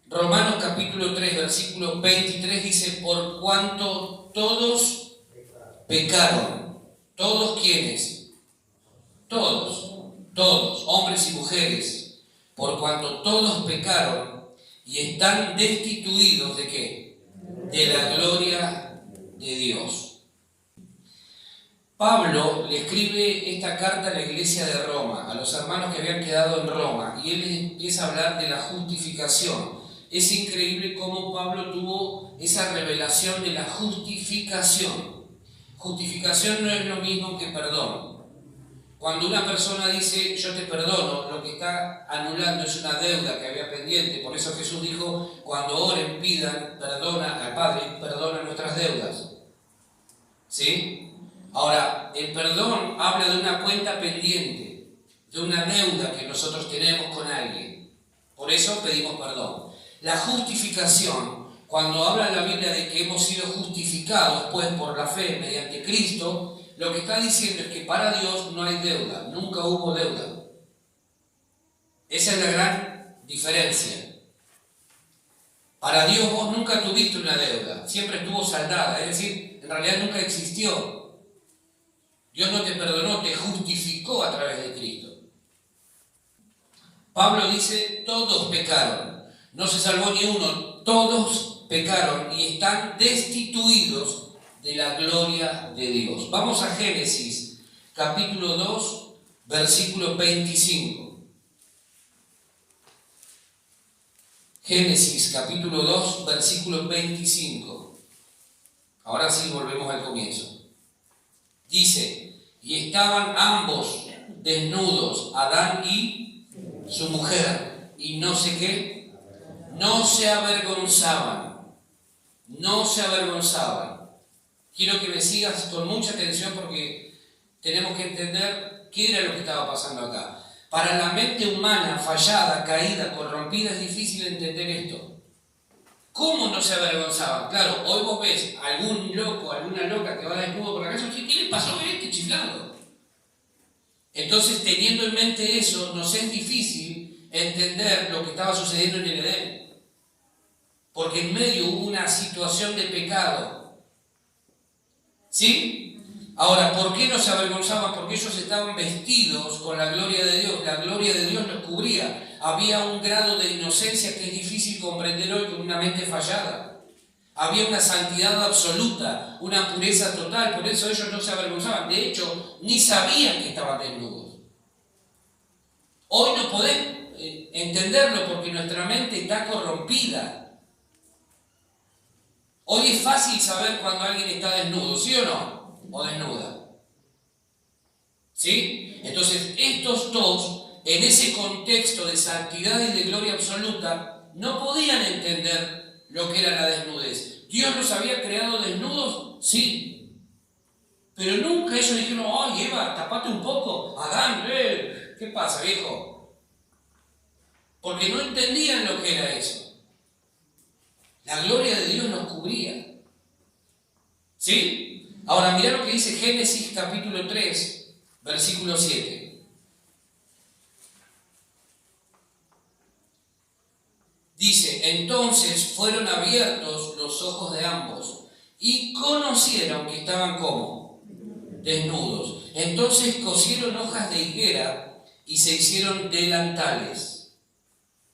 Romanos capítulo 3, versículo 23 dice, por cuanto todos pecaron. ¿Todos quiénes? Todos, hombres y mujeres, por cuanto todos pecaron y están destituidos ¿de qué? De la gloria de Dios. Pablo le escribe esta carta a la iglesia de Roma, a los hermanos que habían quedado en Roma, y él empieza a hablar de la justificación. Es increíble cómo Pablo tuvo esa revelación de la justificación. Justificación no es lo mismo que perdón. Cuando una persona dice yo te perdono, lo que está anulando es una deuda que había pendiente. Por eso Jesús dijo, cuando oren, pidan, perdona al Padre, perdona nuestras deudas. ¿Sí? Ahora, el perdón habla de una cuenta pendiente, de una deuda que nosotros tenemos con alguien. Por eso pedimos perdón. La justificación, cuando habla la Biblia de que hemos sido justificados pues por la fe mediante Cristo, lo que está diciendo es que para Dios no hay deuda, nunca hubo deuda. Esa es la gran diferencia. Para Dios vos nunca tuviste una deuda, siempre estuvo saldada, es decir, en realidad nunca existió. Dios no te perdonó, te justificó a través de Cristo. Pablo dice, todos pecaron, no se salvó ni uno, todos pecaron y están destituidos de la gloria de Dios. Vamos a Génesis, capítulo 2, versículo 25. Génesis, capítulo 2, versículo 25. Ahora sí volvemos al comienzo. Dice, y estaban ambos desnudos, Adán y su mujer, y no sé qué, no se avergonzaban. Quiero que me sigas con mucha atención porque tenemos que entender qué era lo que estaba pasando acá. Para la mente humana fallada, caída, corrompida, es difícil entender esto. ¿Cómo no se avergonzaban? Claro, hoy vos ves algún loco, alguna loca que va desnudo por la calle y dice, ¿qué le pasó a este chiflado? Entonces, teniendo en mente eso, nos es difícil entender lo que estaba sucediendo en el Edén. Porque en medio hubo una situación de pecado. ¿Sí? Ahora, ¿por qué no se avergonzaban? Porque ellos estaban vestidos con la gloria de Dios. La gloria de Dios los cubría. Había un grado de inocencia que es difícil comprender hoy con una mente fallada. Había una santidad absoluta, una pureza total. Por eso ellos no se avergonzaban. De hecho, ni sabían que estaban desnudos. Hoy no podemos entenderlo porque nuestra mente está corrompida. Hoy es fácil saber cuando alguien está desnudo, ¿sí o no? O desnuda. ¿Sí? Entonces, estos dos, en ese contexto de santidad y de gloria absoluta, no podían entender lo que era la desnudez. ¿Dios los había creado desnudos? Sí. Pero nunca ellos dijeron, ¡ay, Eva, tapate un poco! Adán, ¿qué pasa, viejo? Porque no entendían lo que era eso. La gloria de Dios nos cubría. ¿Sí? Ahora, mirá lo que dice Génesis capítulo 3, versículo 7. Dice, entonces fueron abiertos los ojos de ambos y conocieron que estaban como desnudos. Entonces cosieron hojas de higuera y se hicieron delantales.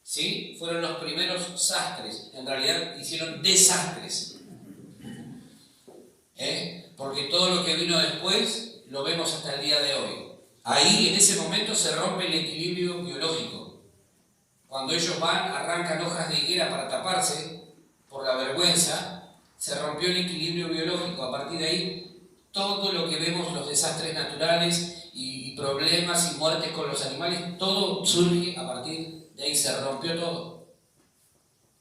¿Sí? Fueron los primeros sastres. En realidad hicieron desastres. Porque todo lo que vino después lo vemos hasta el día de hoy. Ahí, en ese momento, se rompe el equilibrio biológico. Cuando ellos van, arrancan hojas de higuera para taparse por la vergüenza, se rompió el equilibrio biológico. A partir de ahí, todo lo que vemos, los desastres naturales y problemas y muertes con los animales, todo surge a partir de ahí, se rompió todo.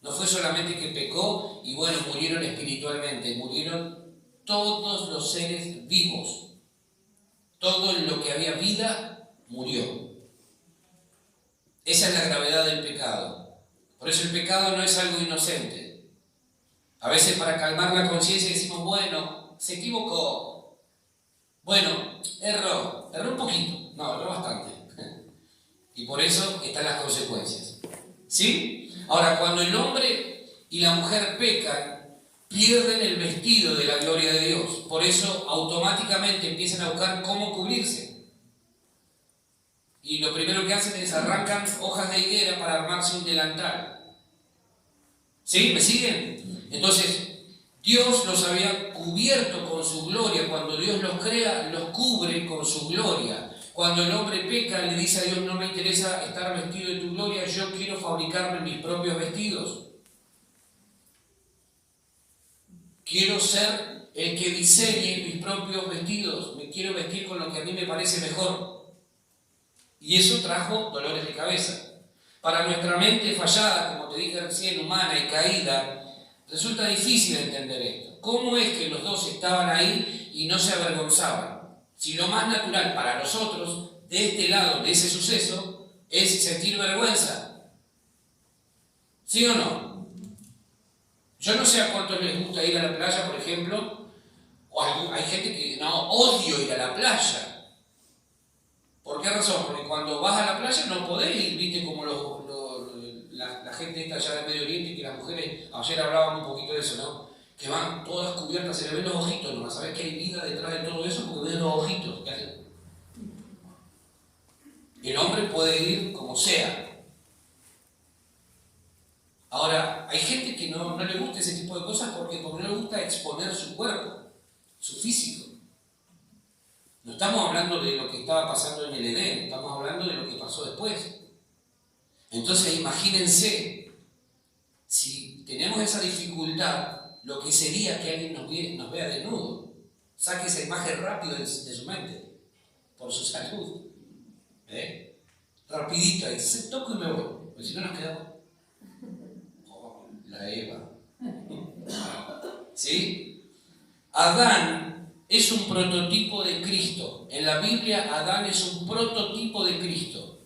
No fue solamente que pecó y bueno, murieron espiritualmente, murieron todos los seres vivos. Todo lo que había vida murió. Esa es la gravedad del pecado. Por eso el pecado no es algo inocente. A veces para calmar la conciencia decimos, bueno, se equivocó. Bueno, erró un poquito. No, erró bastante. Y por eso están las consecuencias. ¿Sí? Ahora, cuando el hombre y la mujer pecan, pierden el vestido de la gloria de Dios. Por eso automáticamente empiezan a buscar cómo cubrirse. Y lo primero que hacen es arrancan hojas de higuera para armarse un delantal. ¿Sí? ¿Me siguen? Entonces, Dios los había cubierto con su gloria. Cuando Dios los crea, los cubre con su gloria. Cuando el hombre peca, le dice a Dios: no me interesa estar vestido de tu gloria, yo quiero fabricarme mis propios vestidos. Quiero ser el que diseñe mis propios vestidos. Me quiero vestir con lo que a mí me parece mejor. Y eso trajo dolores de cabeza. Para nuestra mente fallada, como te dije recién, humana y caída, resulta difícil entender esto. ¿Cómo es que los dos estaban ahí y no se avergonzaban? Si lo más natural para nosotros, de este lado, de ese suceso, es sentir vergüenza. ¿Sí o no? Yo no sé a cuántos les gusta ir a la playa, por ejemplo, o hay gente que no, odio ir a la playa. ¿Por qué razón? Porque cuando vas a la playa no podés ir, viste, como la gente esta allá del Medio Oriente, que las mujeres, ayer hablábamos un poquito de eso, ¿no? Que van todas cubiertas, se le ven los ojitos nomás. ¿Sabés que hay vida detrás de todo eso? Porque ven los ojitos. ¿Qué hacen? El hombre puede ir como sea. Ahora, hay gente que no le gusta ese tipo de cosas porque no le gusta exponer su cuerpo, su físico. No estamos hablando de lo que estaba pasando en el Edén, estamos hablando de lo que pasó después. Entonces, imagínense, si tenemos esa dificultad, lo que sería que alguien nos vea desnudo. Saque esa imagen rápido de su mente, por su salud. Rapidito, ahí, se toco y me voy, porque si no nos quedamos. La Eva. ¿Sí? Adán es un prototipo de Cristo. En la Biblia, Adán es un prototipo de Cristo.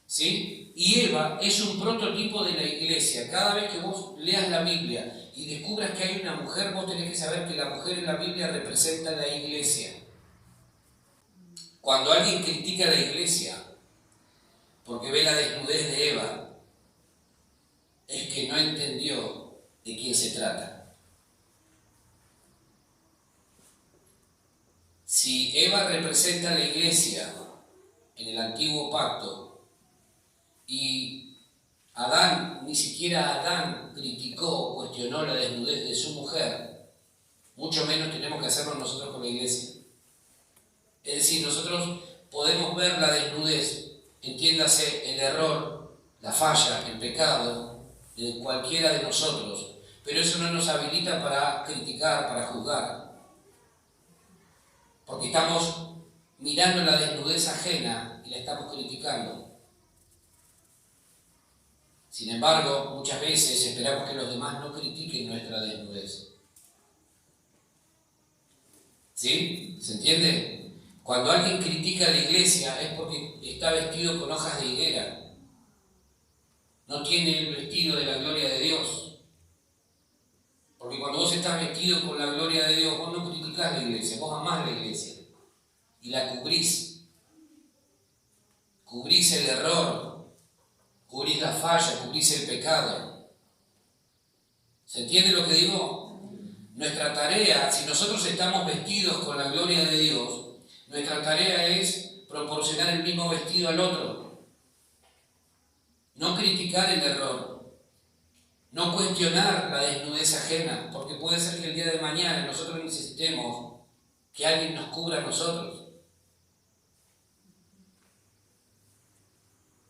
¿Sí? Y Eva es un prototipo de la iglesia. Cada vez que vos leas la Biblia y descubras que hay una mujer, vos tenés que saber que la mujer en la Biblia representa a la iglesia. Cuando alguien critica a la iglesia porque ve la desnudez de Eva, es que no entendió de quién se trata. Si Eva representa a la iglesia en el antiguo pacto y Adán, ni siquiera Adán criticó o cuestionó la desnudez de su mujer, mucho menos tenemos que hacerlo nosotros con la iglesia. Es decir, nosotros podemos ver la desnudez, entiéndase el error, la falla, el pecado, de cualquiera de nosotros, pero eso no nos habilita para criticar, para juzgar, porque estamos mirando la desnudez ajena y la estamos criticando. Sin embargo, muchas veces esperamos que los demás no critiquen nuestra desnudez. ¿Sí? ¿Se entiende? Cuando alguien critica a la iglesia es porque está vestido con hojas de higuera. No tiene el vestido de la gloria de Dios. Porque cuando vos estás vestido con la gloria de Dios, vos no criticás la iglesia, vos amás la iglesia. Y la cubrís. Cubrís el error, cubrís la falla, cubrís el pecado. ¿Se entiende lo que digo? Nuestra tarea, si nosotros estamos vestidos con la gloria de Dios, nuestra tarea es proporcionar el mismo vestido al otro. No criticar el error, no cuestionar la desnudez ajena, porque puede ser que el día de mañana nosotros necesitemos que alguien nos cubra a nosotros.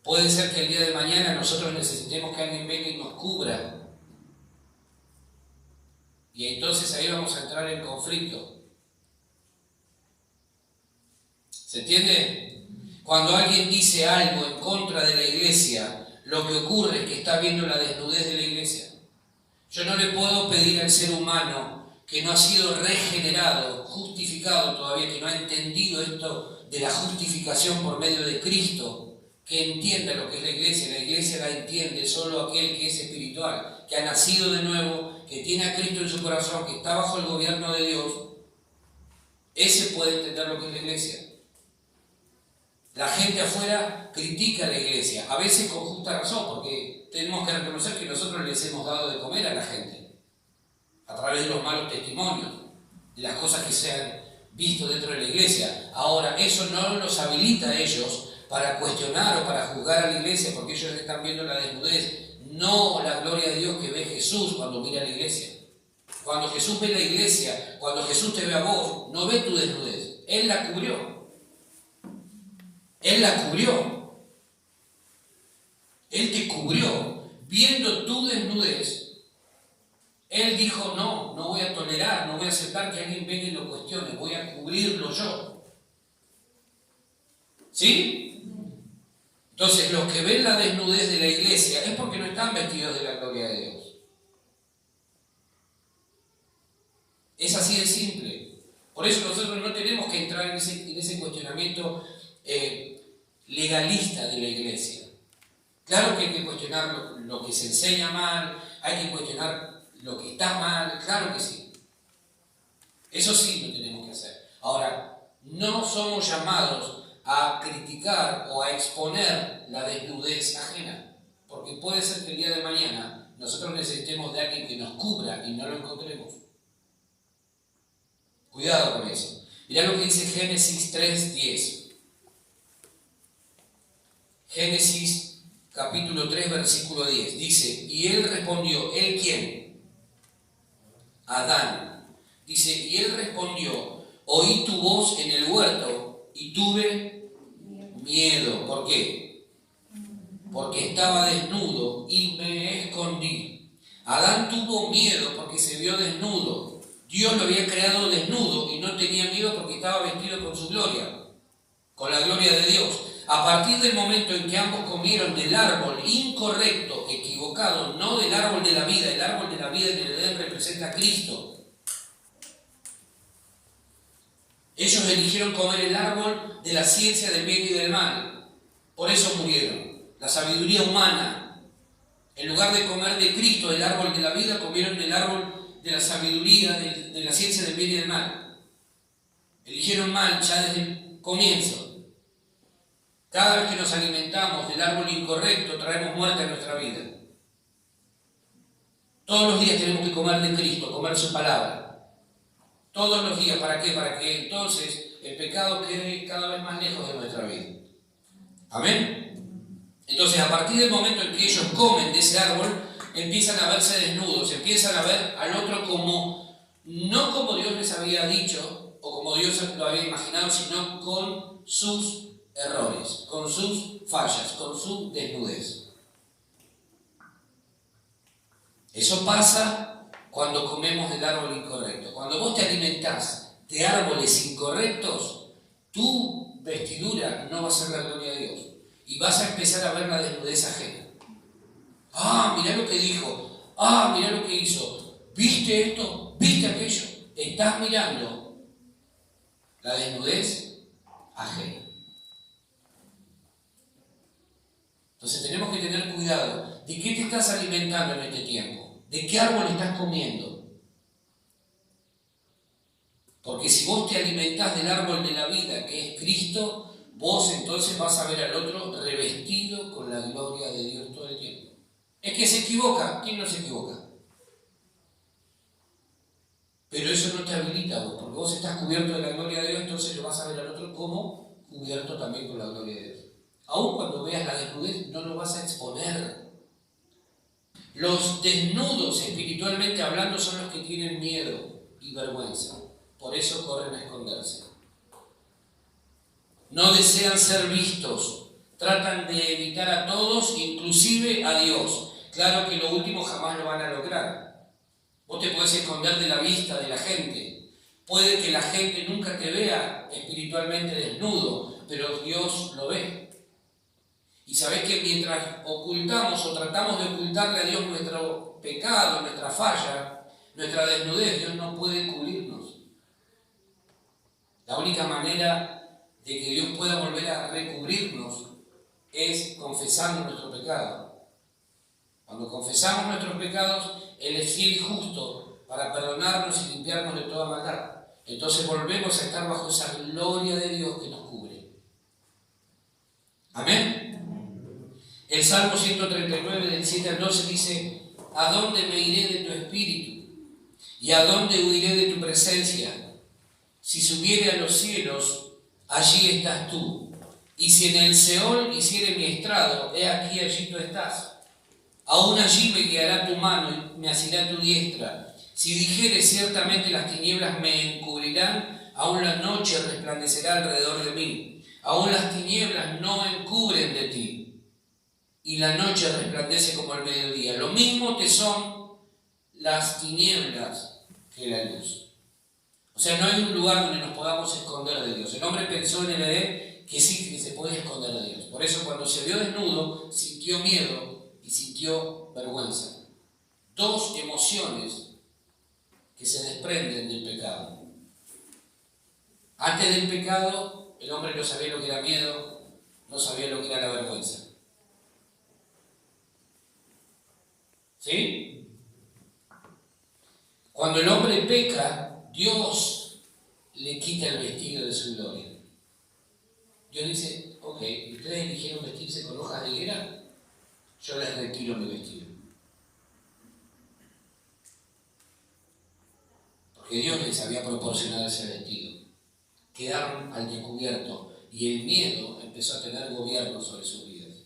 Puede ser que el día de mañana nosotros necesitemos que alguien venga y nos cubra. Y entonces ahí vamos a entrar en conflicto. ¿Se entiende? Cuando alguien dice algo en contra de la iglesia, lo que ocurre es que está viendo la desnudez de la iglesia. Yo no le puedo pedir al ser humano que no ha sido regenerado, justificado todavía, que no ha entendido esto de la justificación por medio de Cristo, que entienda lo que es la iglesia. La iglesia la entiende solo aquel que es espiritual, que ha nacido de nuevo, que tiene a Cristo en su corazón, que está bajo el gobierno de Dios. Ese puede entender lo que es la iglesia. La gente afuera critica a la iglesia, a veces con justa razón, porque te tenemos que reconocer que nosotros les hemos dado de comer a la gente, a través de los malos testimonios, de las cosas que se han visto dentro de la iglesia. Ahora, eso no los habilita a ellos para cuestionar o para juzgar a la iglesia, porque ellos están viendo la desnudez, no la gloria de Dios que ve Jesús cuando mira a la iglesia. Cuando Jesús ve la iglesia, cuando Jesús te ve a vos, no ve tu desnudez. Él la cubrió. Él la cubrió. Él te cubrió. Viendo tu desnudez, Él dijo, no voy a tolerar, no voy a aceptar que alguien venga y lo cuestione, voy a cubrirlo yo. ¿Sí? Entonces, los que ven la desnudez de la iglesia es porque no están vestidos de la gloria de Dios. Es así de simple. Por eso nosotros no tenemos que entrar en ese cuestionamiento legalista de la iglesia. Claro que hay que cuestionar lo que se enseña mal, hay que cuestionar lo que está mal, claro que sí. Eso sí lo tenemos que hacer. Ahora, no somos llamados a criticar o a exponer la desnudez ajena, porque puede ser que el día de mañana nosotros necesitemos de alguien que nos cubra y no lo encontremos. Cuidado con eso. Mirá lo que dice Génesis 3:10. Génesis capítulo 3, versículo 10. Dice, y él respondió, ¿él quién? Adán. Dice, y él respondió, oí tu voz en el huerto y tuve miedo. ¿Por qué? Porque estaba desnudo y me escondí. Adán tuvo miedo porque se vio desnudo. Dios lo había creado desnudo y no tenía miedo porque estaba vestido con su gloria, con la gloria de Dios. A partir del momento en que ambos comieron del árbol incorrecto, equivocado, no del árbol de la vida, el árbol de la vida en el Edén representa a Cristo. Ellos eligieron comer el árbol de la ciencia del bien y del mal. Por eso murieron. La sabiduría humana. En lugar de comer de Cristo, el árbol de la vida, comieron del árbol de la sabiduría, de la ciencia del bien y del mal. Eligieron mal ya desde el comienzo. Cada vez que nos alimentamos del árbol incorrecto, traemos muerte a nuestra vida. Todos los días tenemos que comer de Cristo, comer su palabra. Todos los días, ¿para qué? Para que entonces el pecado quede cada vez más lejos de nuestra vida. ¿Amén? Entonces, a partir del momento en que ellos comen de ese árbol, empiezan a verse desnudos, empiezan a ver al otro no como Dios les había dicho, o como Dios lo había imaginado, sino con sus errores, con sus fallas, con su desnudez. Eso pasa cuando comemos del árbol incorrecto. Cuando vos te alimentás de árboles incorrectos, tu vestidura no va a ser la gloria de Dios. Y vas a empezar a ver la desnudez ajena. Mirá lo que dijo. Mirá lo que hizo. ¿Viste esto? ¿Viste aquello? Estás mirando la desnudez ajena. Entonces tenemos que tener cuidado. ¿De qué te estás alimentando en este tiempo? ¿De qué árbol estás comiendo? Porque si vos te alimentás del árbol de la vida, que es Cristo, vos entonces vas a ver al otro revestido con la gloria de Dios todo el tiempo. Es que se equivoca. ¿Quién no se equivoca? Pero eso no te habilita a vos, porque vos estás cubierto de la gloria de Dios, entonces lo vas a ver al otro como cubierto también con la gloria de Dios. Aún cuando veas la desnudez, no lo vas a exponer. Los desnudos, espiritualmente hablando, son los que tienen miedo y vergüenza. Por eso corren a esconderse. No desean ser vistos. Tratan de evitar a todos, inclusive a Dios. Claro que lo último jamás lo van a lograr. Vos te podés esconder de la vista de la gente. Puede que la gente nunca te vea espiritualmente desnudo, pero Dios lo ve. Y sabés que mientras ocultamos o tratamos de ocultarle a Dios nuestro pecado, nuestra falla, nuestra desnudez, Dios no puede cubrirnos. La única manera de que Dios pueda volver a recubrirnos es confesando nuestro pecado. Cuando confesamos nuestros pecados, Él es fiel y justo para perdonarnos y limpiarnos de toda maldad. Entonces volvemos a estar bajo esa gloria de Dios que nos cubre. Amén. El Salmo 139, del 7 al 12 dice: ¿a dónde me iré de tu espíritu? ¿Y a dónde huiré de tu presencia? Si subiere a los cielos, allí estás tú. Y si en el Seol hiciere mi estrado, he aquí, allí tú estás. Aún allí me guiará tu mano y me asirá tu diestra. Si dijere ciertamente las tinieblas me encubrirán, aún la noche resplandecerá alrededor de mí. Aún las tinieblas no encubren de ti, y la noche resplandece como el mediodía. Lo mismo te son las tinieblas que la luz. O sea, no hay un lugar donde nos podamos esconder de Dios. El hombre pensó en el Edén que sí, que se podía esconder de Dios. Por eso cuando se vio desnudo, sintió miedo y sintió vergüenza. Dos emociones que se desprenden del pecado. Antes del pecado, el hombre no sabía lo que era miedo, no sabía lo que era la vergüenza. ¿Sí? Cuando el hombre peca, Dios le quita el vestido de su gloria. Dios dice: ok, ustedes eligieron vestirse con hojas de higuera, yo les retiro mi vestido. Porque Dios les había proporcionado ese vestido. Quedaron al descubierto y el miedo empezó a tener gobierno sobre sus vidas.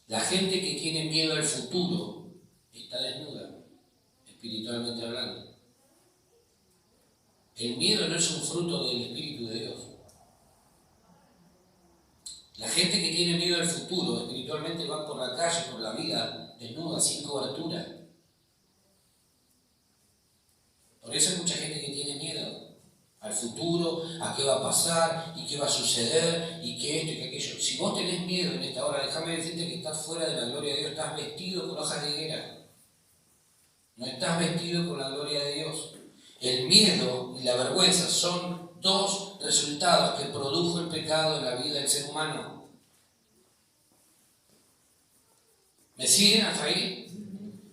La gente que tiene miedo al futuro está desnuda, espiritualmente hablando. El miedo no es un fruto del Espíritu de Dios. La gente que tiene miedo al futuro, espiritualmente va por la calle, por la vida, desnuda, sin cobertura. Por eso hay mucha gente que tiene miedo al futuro, a qué va a pasar, y qué va a suceder, y que esto y que aquello. Si vos tenés miedo en esta hora, déjame decirte que estás fuera de la gloria de Dios, estás vestido con hojas de higuera. No estás vestido con la gloria de Dios. El miedo y la vergüenza son dos resultados que produjo el pecado en la vida del ser humano. ¿Me siguen hasta ahí?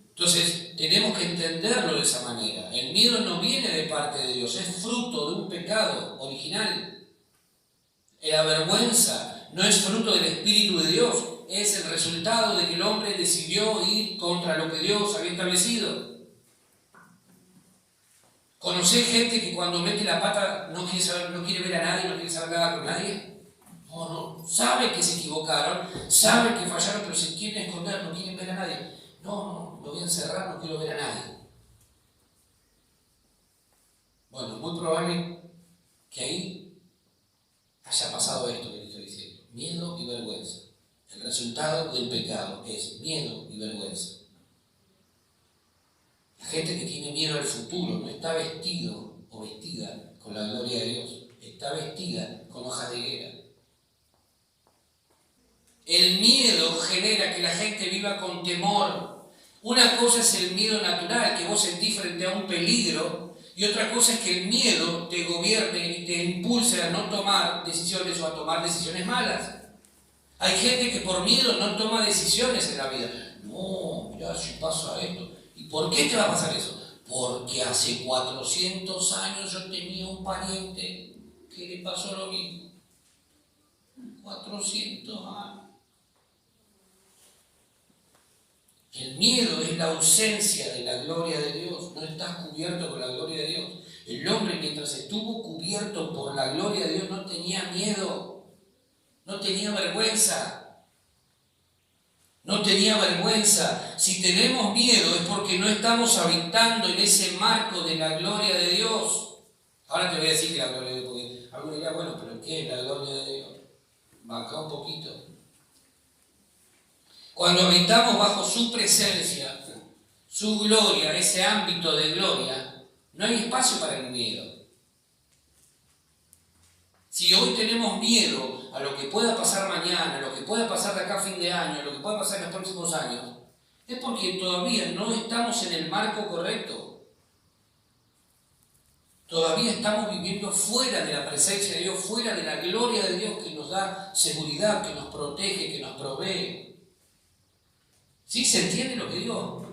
Entonces, tenemos que entenderlo de esa manera. El miedo no viene de parte de Dios, es fruto de un pecado original. La vergüenza no es fruto del Espíritu de Dios, es el resultado de que el hombre decidió ir contra lo que Dios había establecido. ¿Conocés gente que cuando mete la pata no quiere ver a nadie, no quiere saber nada con nadie? No, sabe que se equivocaron, sabe que fallaron, pero se quieren esconder, no quieren ver a nadie. No, lo voy a encerrar, no quiero ver a nadie. Bueno, es muy probable que ahí haya pasado esto que te estoy diciendo. Miedo y vergüenza. El resultado del pecado es miedo y vergüenza. La gente que tiene miedo al futuro no está vestido o vestida con la gloria de Dios. Está vestida con hojas de higuera. El miedo genera que la gente viva con temor. Una cosa es el miedo natural que vos sentís frente a un peligro, y otra cosa es que el miedo te gobierne y te impulse a no tomar decisiones o a tomar decisiones malas. Hay gente que por miedo no toma decisiones en la vida. No, mirá, si pasa esto. ¿Y por qué te va a pasar eso? Porque hace 400 años yo tenía un pariente que le pasó lo mismo. 400 años. El miedo es la ausencia de la gloria de Dios. No estás cubierto con la gloria de Dios. El hombre, mientras estuvo cubierto por la gloria de Dios, no tenía miedo, no tenía vergüenza. No tenía vergüenza. Si tenemos miedo es porque no estamos habitando en ese marco de la gloria de Dios. Ahora te voy a decir que la gloria de Dios, porque algunos dirán, bueno, pero ¿qué es la gloria de Dios? Baja un poquito. Cuando habitamos bajo su presencia, su gloria, ese ámbito de gloria, no hay espacio para el miedo. Si hoy tenemos miedo a lo que pueda pasar mañana, a lo que pueda pasar de acá a fin de año, a lo que pueda pasar en los próximos años, es porque todavía no estamos en el marco correcto. Todavía estamos viviendo fuera de la presencia de Dios, fuera de la gloria de Dios que nos da seguridad, que nos protege, que nos provee. ¿Sí? ¿Se entiende lo que digo?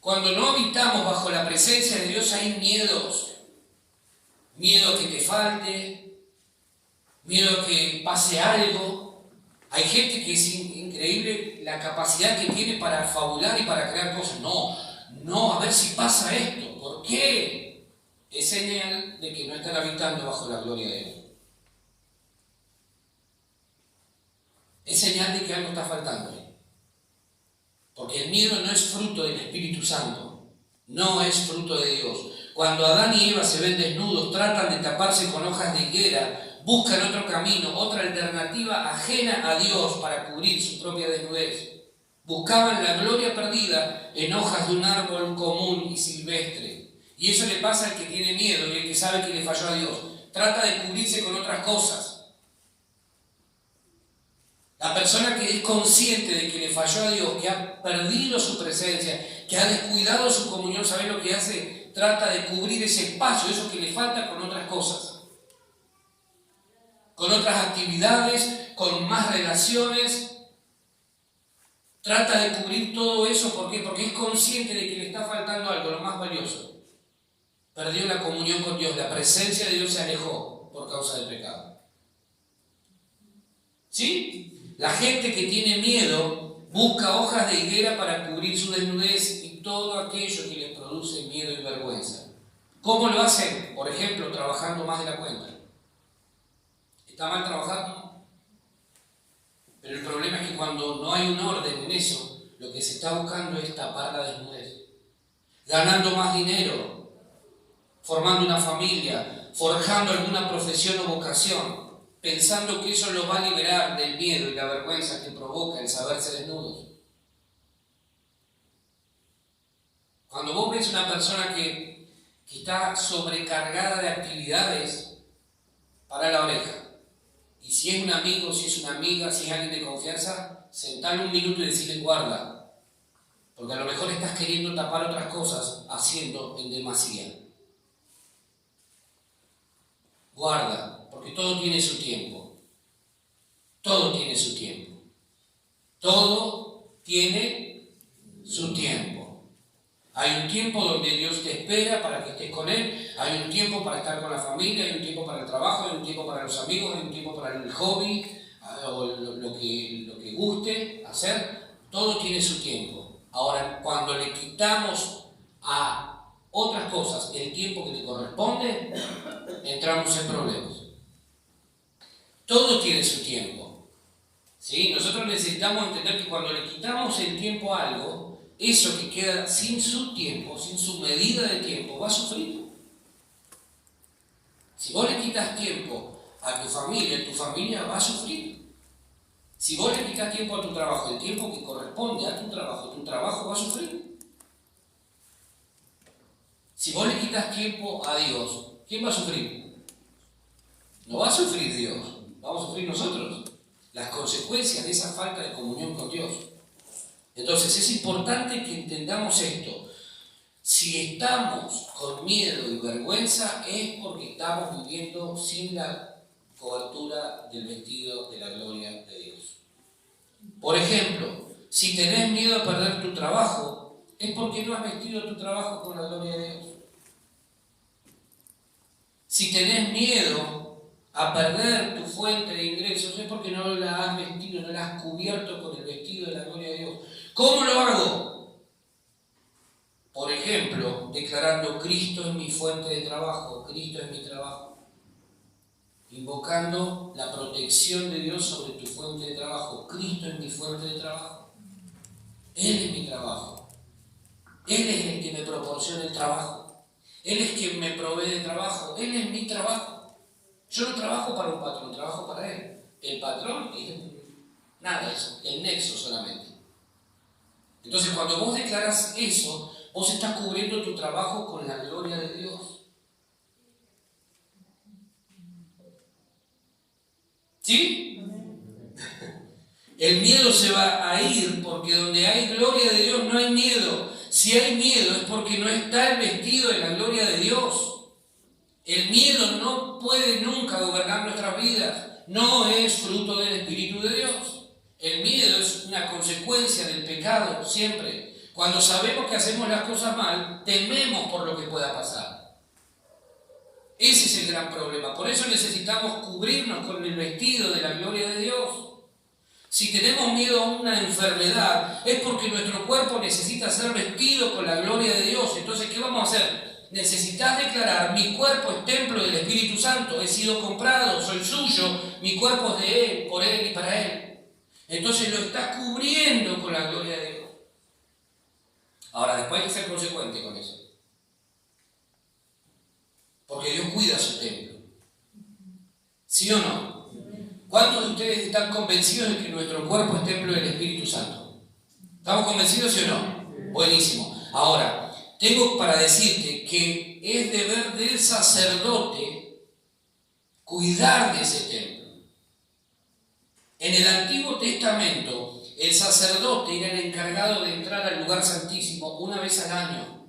Cuando no habitamos bajo la presencia de Dios hay miedos. Miedo a que te falte, miedo a que pase algo, Hay gente que es increíble la capacidad que tiene para fabular y para crear cosas. No, a ver si pasa esto. ¿Por qué? Es señal de que no están habitando bajo la gloria de Dios. Es señal de que algo está faltando. Porque el miedo no es fruto del Espíritu Santo. No es fruto de Dios. Cuando Adán y Eva se ven desnudos, tratan de taparse con hojas de higuera, buscan otro camino, otra alternativa ajena a Dios para cubrir su propia desnudez. Buscaban la gloria perdida en hojas de un árbol común y silvestre. Y eso le pasa al que tiene miedo y al que sabe que le falló a Dios. Trata de cubrirse con otras cosas. La persona que es consciente de que le falló a Dios, que ha perdido su presencia, que ha descuidado su comunión, ¿sabe lo que hace? Trata de cubrir ese espacio, eso que le falta, con otras cosas. Con otras actividades, con más relaciones. Trata de cubrir todo eso, ¿por qué? Porque es consciente de que le está faltando algo, lo más valioso. Perdió la comunión con Dios, la presencia de Dios se alejó por causa del pecado. ¿Sí? La gente que tiene miedo busca hojas de higuera para cubrir su desnudez y todo aquello que les produce miedo y vergüenza. ¿Cómo lo hacen? Por ejemplo, trabajando más de la cuenta. ¿Está mal trabajar? No. Pero el problema es que cuando no hay un orden en eso, lo que se está buscando es tapar la desnudez. Ganando más dinero, formando una familia, forjando alguna profesión o vocación, pensando que eso los va a liberar del miedo y la vergüenza que provoca el saberse desnudos. Cuando vos ves una persona que está sobrecargada de actividades, para la oreja. Y si es un amigo, si es una amiga, si es alguien de confianza, sentarle un minuto y decirle guarda. Porque a lo mejor estás queriendo tapar otras cosas haciendo en demasía. Guarda, porque todo tiene su tiempo. Todo tiene su tiempo. Todo tiene su tiempo. Hay un tiempo donde Dios te espera para que estés con Él. Hay un tiempo para estar con la familia, hay un tiempo para el trabajo, hay un tiempo para los amigos, hay un tiempo para el hobby, o lo que guste hacer. Todo tiene su tiempo. Ahora, cuando le quitamos a otras cosas el tiempo que le corresponde, entramos en problemas. Todo tiene su tiempo. ¿Sí? Nosotros necesitamos entender que cuando le quitamos el tiempo a algo, eso que queda sin su tiempo, sin su medida de tiempo, va a sufrir. Si vos le quitas tiempo a tu familia va a sufrir. Si vos le quitas tiempo a tu trabajo, el tiempo que corresponde a tu trabajo va a sufrir. Si vos le quitas tiempo a Dios, ¿quién va a sufrir? No va a sufrir Dios, vamos a sufrir nosotros. Las consecuencias de esa falta de comunión con Dios. Entonces es importante que entendamos esto. Si estamos con miedo y vergüenza es porque estamos viviendo sin la cobertura del vestido de la gloria de Dios. Por ejemplo, si tenés miedo a perder tu trabajo, es porque no has vestido tu trabajo con la gloria de Dios. Si tenés miedo a perder tu fuente de ingresos, es porque no la has vestido, no la has cubierto con el vestido de la gloria de Dios. ¿Cómo lo hago? Por ejemplo, declarando Cristo es mi fuente de trabajo, Cristo es mi trabajo. Invocando la protección de Dios sobre tu fuente de trabajo. Cristo es mi fuente de trabajo. Él es mi trabajo. Él es el que me proporciona el trabajo. Él es quien me provee de trabajo. Él es mi trabajo. Yo no trabajo para un patrón, trabajo para Él. El patrón es nada de eso, el nexo solamente. Entonces, cuando vos declaras eso, vos estás cubriendo tu trabajo con la gloria de Dios. ¿Sí? El miedo se va a ir porque donde hay gloria de Dios no hay miedo. Si hay miedo es porque no está el vestido de la gloria de Dios. El miedo no puede nunca gobernar nuestras vidas. No es fruto del Espíritu de Dios. El miedo es una consecuencia del pecado siempre. Cuando sabemos que hacemos las cosas mal, tememos por lo que pueda pasar. Ese es el gran problema. Por eso necesitamos cubrirnos con el vestido de la gloria de Dios. Si tenemos miedo a una enfermedad, es porque nuestro cuerpo necesita ser vestido con la gloria de Dios. Entonces, ¿qué vamos a hacer? Necesitas declarar: mi cuerpo es templo del Espíritu Santo, he sido comprado, soy suyo, mi cuerpo es de Él, por Él y para Él. Entonces lo estás cubriendo con la gloria de Dios. Ahora, después hay que ser consecuente con eso. Porque Dios cuida su templo. ¿Sí o no? ¿Cuántos de ustedes están convencidos de que nuestro cuerpo es templo del Espíritu Santo? ¿Estamos convencidos, sí o no? Buenísimo. Ahora, tengo para decirte que es deber del sacerdote cuidar de ese templo. En el Antiguo Testamento, el sacerdote era el encargado de entrar al lugar santísimo una vez al año.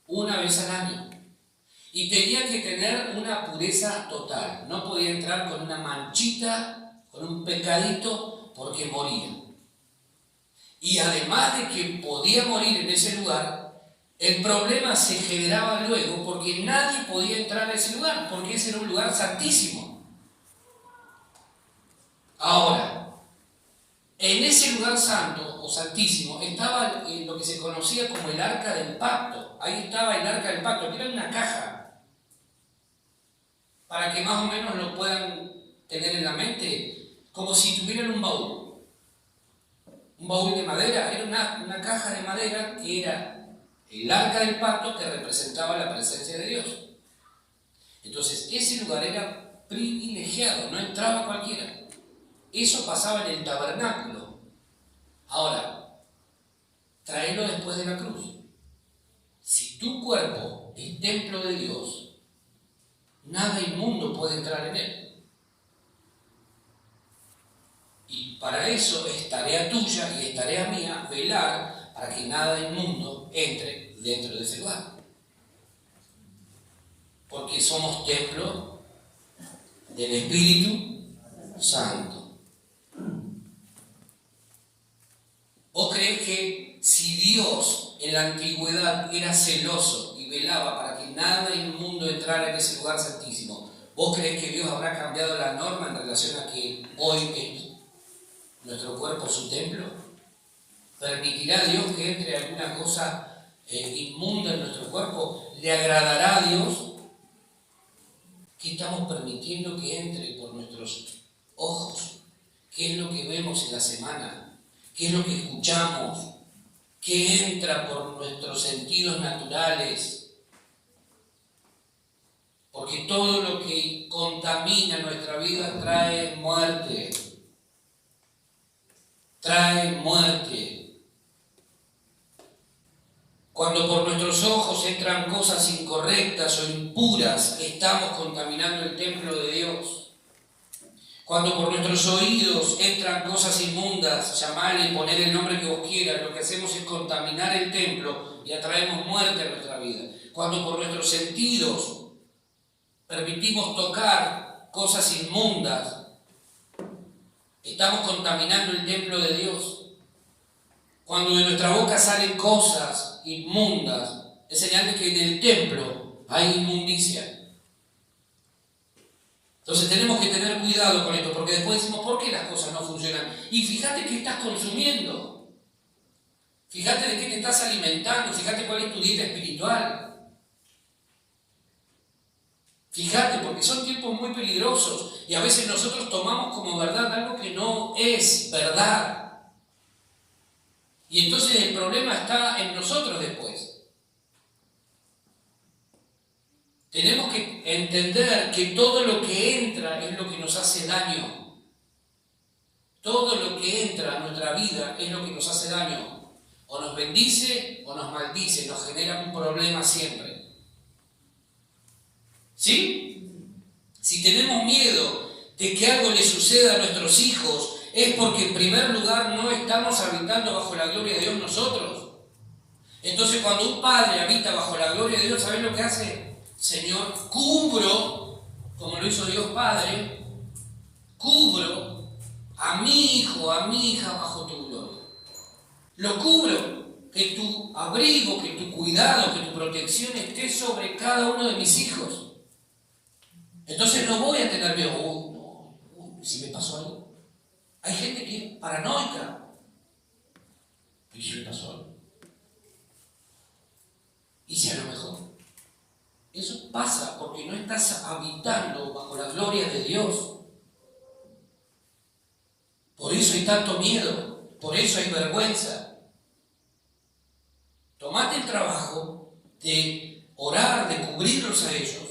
Una vez al año. Y tenía que tener una pureza total. No podía entrar con una manchita, con un pecadito, porque moría. Y además de que podía morir en ese lugar, el problema se generaba luego porque nadie podía entrar a ese lugar, porque ese era un lugar santísimo. Ahora, en ese lugar santo o santísimo estaba lo que se conocía como el Arca del Pacto. Ahí estaba el Arca del Pacto, que era una caja. Para que más o menos lo puedan tener en la mente, como si tuvieran un baúl. Un baúl de madera, era una caja de madera que era el Arca del Pacto, que representaba la presencia de Dios. Entonces, ese lugar era privilegiado, no entraba cualquiera. Eso pasaba en el tabernáculo. Ahora, tráelo después de la cruz. Si tu cuerpo es templo de Dios, nada inmundo puede entrar en él. Y para eso es tarea tuya y es tarea mía velar para que nada inmundo entre dentro de ese lugar. Porque somos templo del Espíritu Santo. ¿Vos creés que si Dios en la antigüedad era celoso y velaba para que nada inmundo entrara en ese lugar santísimo, vos creés que Dios habrá cambiado la norma en relación a que hoy es nuestro cuerpo su templo? ¿Permitirá Dios que entre alguna cosa inmunda en nuestro cuerpo? ¿Le agradará a Dios? ¿Qué estamos permitiendo que entre por nuestros ojos? ¿Qué es lo que vemos en la semana? ¿Qué es lo que escuchamos? ¿Qué entra por nuestros sentidos naturales? Porque todo lo que contamina nuestra vida trae muerte. Trae muerte. Cuando por nuestros ojos entran cosas incorrectas o impuras, estamos contaminando el templo de Dios. Cuando por nuestros oídos entran cosas inmundas, llamarle y poner el nombre que vos quieras, lo que hacemos es contaminar el templo y atraemos muerte a nuestra vida. Cuando por nuestros sentidos permitimos tocar cosas inmundas, estamos contaminando el templo de Dios. Cuando de nuestra boca salen cosas inmundas, es señal de que en el templo hay inmundicia. Entonces tenemos que tener cuidado con esto, porque después decimos, ¿por qué las cosas no funcionan? Y fíjate qué estás consumiendo. Fíjate de qué te estás alimentando, fíjate cuál es tu dieta espiritual. Fíjate, porque son tiempos muy peligrosos y a veces nosotros tomamos como verdad algo que no es verdad. Y entonces el problema está en nosotros después. Tenemos que entender que todo lo que entra es lo que nos hace daño. Todo lo que entra a nuestra vida es lo que nos hace daño. O nos bendice o nos maldice, nos genera un problema siempre. ¿Sí? Si tenemos miedo de que algo le suceda a nuestros hijos, es porque en primer lugar no estamos habitando bajo la gloria de Dios nosotros. Entonces cuando un padre habita bajo la gloria de Dios, ¿sabes lo que hace? Señor, cubro, como lo hizo Dios Padre, cubro a mi hijo, a mi hija bajo tu gloria. Lo cubro, que tu abrigo, que tu cuidado, que tu protección esté sobre cada uno de mis hijos. Entonces no voy a tener miedo, si me pasó algo. Hay gente que es paranoica. ¿Y si le pasó? ¿Y si a lo mejor? Eso pasa porque no estás habitando bajo la gloria de Dios. Por eso hay tanto miedo, por eso hay vergüenza. Tomate el trabajo de orar, de cubrirlos a ellos,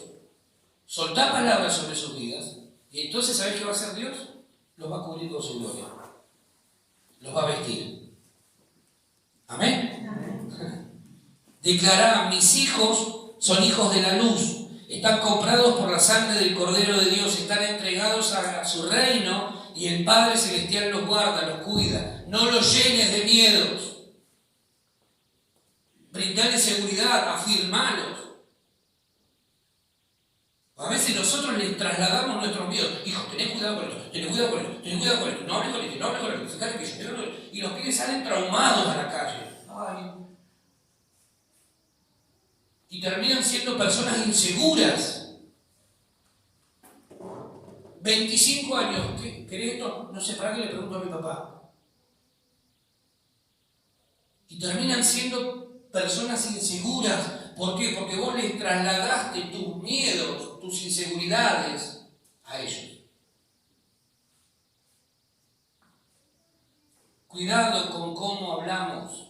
soltá palabras sobre sus vidas, y entonces ¿sabés qué va a hacer Dios? Los va a cubrir con su gloria. Los va a vestir. ¿Amén? Amén. Declará, mis hijos son hijos de la luz, están comprados por la sangre del Cordero de Dios, están entregados a su reino y el Padre Celestial los guarda, los cuida. No los llenes de miedos. Brindale seguridad, afirmalos. A veces nosotros les trasladamos nuestros miedos. Hijo, tenés cuidado con esto, tenés cuidado con esto, tenés cuidado con esto, no hables con esto, no hables con esto, fíjate que yo, y los pibes salen traumados a la calle. Ay. Y terminan siendo personas inseguras. 25 años, ¿qué? ¿Querés esto? No sé, ¿para qué le pregunto a mi papá? Y terminan siendo personas inseguras. ¿Por qué? Porque vos les trasladaste tus miedos, tus inseguridades a ellos. Cuidado con cómo hablamos.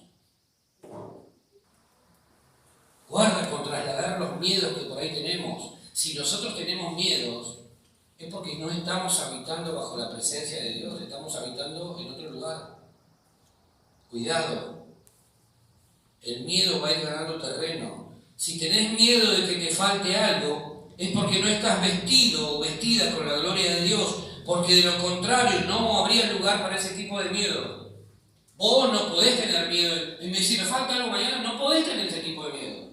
Guarda con trasladar los miedos que por ahí tenemos. Si nosotros tenemos miedos, es porque no estamos habitando bajo la presencia de Dios, estamos habitando en otro lugar. Cuidado. El miedo va a ir ganando terreno. Si tenés miedo de que te falte algo, es porque no estás vestido o vestida con la gloria de Dios, porque de lo contrario no habría lugar para ese tipo de miedo. Vos no podés tener miedo. Y me decís, me falta algo mañana, no podés tener ese tipo de miedo.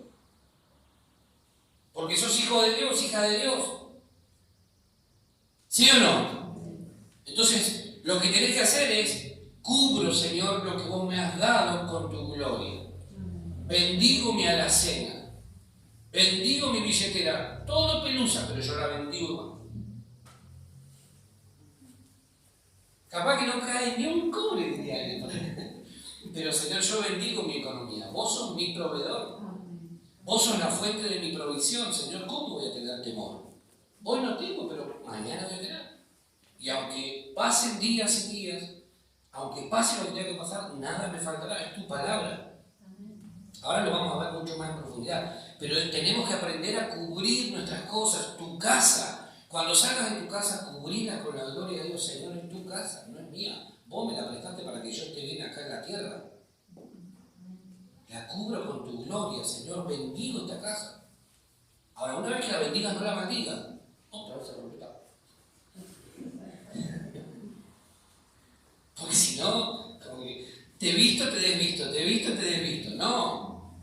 Porque sos hijo de Dios, hija de Dios. ¿Sí o no? Entonces, lo que tenés que hacer es, cubro, Señor, lo que vos me has dado con tu gloria. Bendigo mi alacena. Bendigo mi billetera. Todo pelusa, pero yo la bendigo. Capaz que no cae ni un cobre, diría él. Pero, Señor, yo bendigo mi economía. Vos sos mi proveedor. Vos sos la fuente de mi provisión, Señor. ¿Cómo voy a tener temor? Hoy no tengo, pero mañana voy a tener. Y aunque pasen días y días, aunque pase lo que tenga que pasar, nada me faltará. Es tu palabra. Ahora lo vamos a ver mucho más en profundidad. Pero tenemos que aprender a cubrir nuestras cosas. Tu casa. Cuando salgas de tu casa, cubrirla con la gloria de Dios. Señor, es tu casa, no es mía. Vos me la prestaste para que yo esté bien acá en la tierra. La cubro con tu gloria, Señor. Bendigo esta casa. Ahora, una vez que la bendigas, no la maldigas. Otra vez se rompe. Porque si no, como que te he visto, te desvisto, te he visto, te desvisto. No.